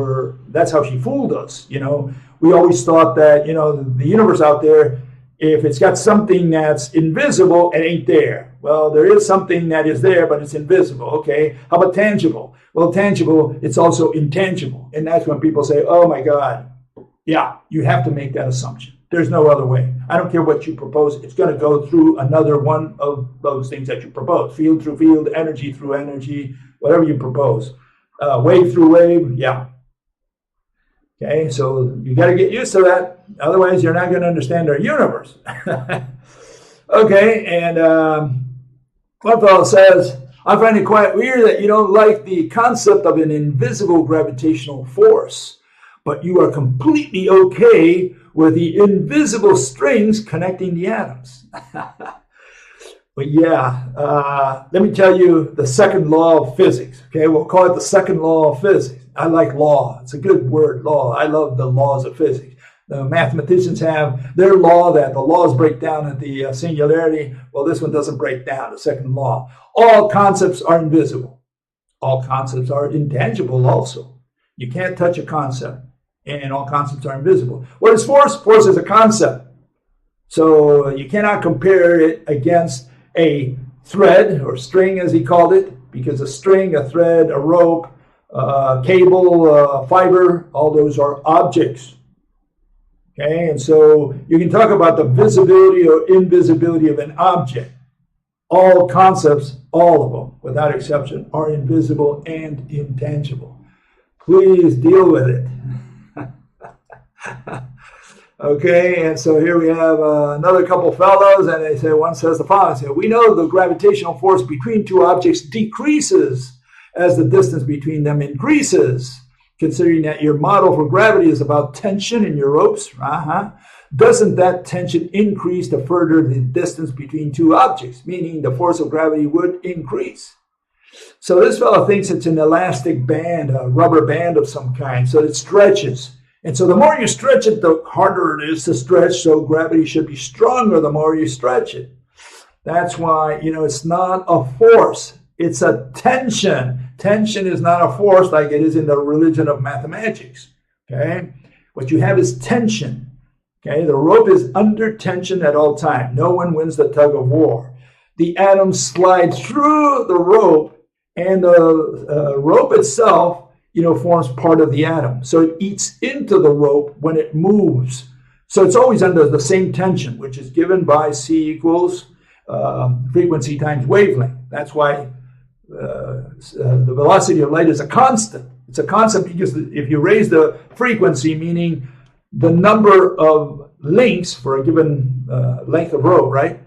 That's how she fooled us. We always thought that, the universe out there, if it's got something that's invisible, it ain't there. Well, there is something that is there, but it's invisible. Okay, how about tangible? Well, tangible, it's also intangible. And that's when people say, oh my God. Yeah, you have to make that assumption. There's no other way. I don't care what you propose. It's going to go through another one of those things that you propose. Field through field, energy through energy, whatever you propose. Wave through wave, yeah. Okay, so you got to get used to that. Otherwise, you're not going to understand our universe. Okay, and one fellow says, I find it quite weird that you don't like the concept of an invisible gravitational force, but you are completely okay with the invisible strings connecting the atoms. But yeah, let me tell you the second law of physics. Okay, we'll call it the second law of physics. I like law. It's a good word, law. I love the laws of physics. The mathematicians have their law that the laws break down at the singularity. Well, this one doesn't break down, the second law. All concepts are invisible. All concepts are intangible also. You can't touch a concept, and all concepts are invisible. What is force? Force is a concept. So you cannot compare it against a thread or string, as he called it, because a string, a thread, a rope, cable, fiber, all those are objects. Okay, and so you can talk about the visibility or invisibility of an object. All concepts, all of them, without exception, are invisible and intangible. Please deal with it. Okay, and so here we have another couple fellows, and they say, one says the following, we know the gravitational force between two objects decreases as the distance between them increases. Considering that your model for gravity is about tension in your ropes, doesn't that tension increase the further the distance between two objects, meaning the force of gravity would increase? So this fellow thinks it's an elastic band, a rubber band of some kind, so it stretches. And so the more you stretch it, the harder it is to stretch, so gravity should be stronger the more you stretch it. That's why, it's not a force. It's a tension. Tension is not a force like it is in the religion of mathematics. Okay? What you have is tension. Okay? The rope is under tension at all times. No one wins the tug of war. The atoms slide through the rope, and the rope itself, forms part of the atom. So it eats into the rope when it moves. So it's always under the same tension, which is given by C equals frequency times wavelength. That's why the velocity of light is a constant. It's a constant because if you raise the frequency, meaning the number of links for a given length of rope, right?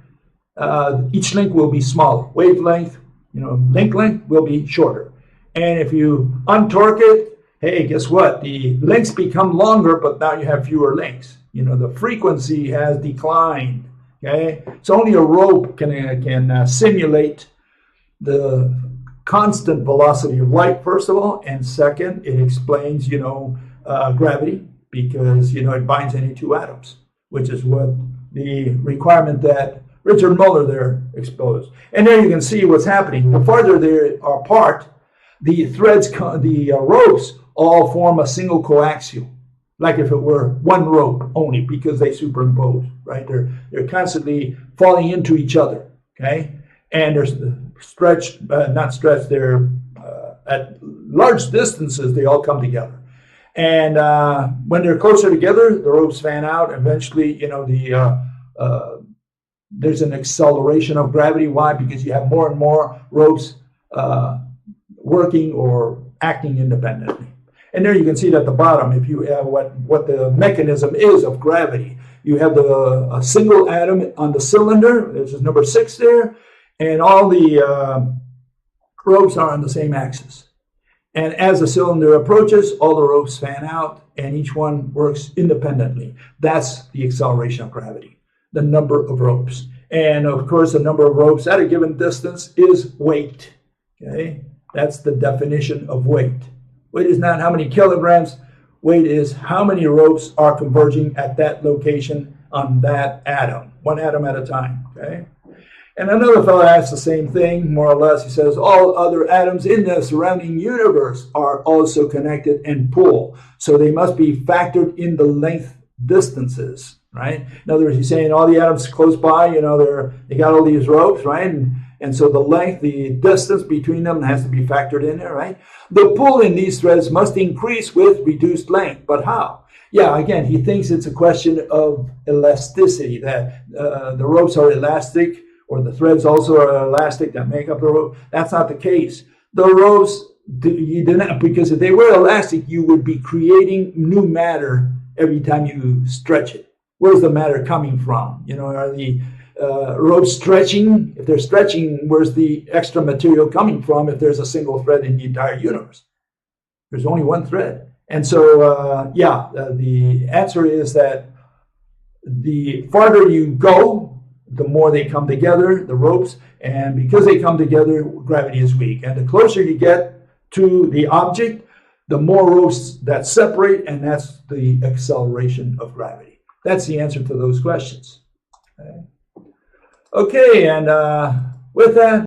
Each link will be smaller. Wavelength, link length will be shorter. And if you untorque it, hey, guess what? The links become longer, but now you have fewer links. The frequency has declined. Okay, so only a rope can simulate the constant velocity of light, first of all, and second, it explains, gravity, because, it binds any two atoms, which is what the requirement that Richard Muller there exposed. And there you can see what's happening. The farther they are apart, the threads, the ropes all form a single coaxial, like if it were one rope only, because they superimpose, right? They're constantly falling into each other, okay? And they're stretched, not stretched, they're at large distances, they all come together. And when they're closer together, the ropes fan out. Eventually, there's an acceleration of gravity. Why? Because you have more and more ropes working or acting independently. And there you can see it at the bottom, if you have what the mechanism is of gravity. You have a single atom on the cylinder, this is number 6 there, and all the ropes are on the same axis. And as the cylinder approaches, all the ropes fan out, and each one works independently. That's the acceleration of gravity, the number of ropes. And of course, the number of ropes at a given distance is weight. Okay? That's the definition of weight. Weight is not how many kilograms. Weight is how many ropes are converging at that location on that atom, one atom at a time, okay? And another fellow asks the same thing, more or less. He says, all other atoms in the surrounding universe are also connected and pull. So they must be factored in the length distances, right? In other words, he's saying all the atoms close by, they got all these ropes, right? And so the length, the distance between them has to be factored in there, right? The pull in these threads must increase with reduced length. But how? Yeah, again, he thinks it's a question of elasticity, that the ropes are elastic, or the threads also are elastic that make up the rope. That's not the case. The ropes, you do not, because if they were elastic, you would be creating new matter every time you stretch it. Where's the matter coming from? Are the ropes stretching? If they're stretching, where's the extra material coming from if there's a single thread in the entire universe? There's only one thread. And so, the answer is that the farther you go, the more they come together, the ropes, and because they come together, gravity is weak. And the closer you get to the object, the more ropes that separate, and that's the acceleration of gravity. That's the answer to those questions. Okay, and with that,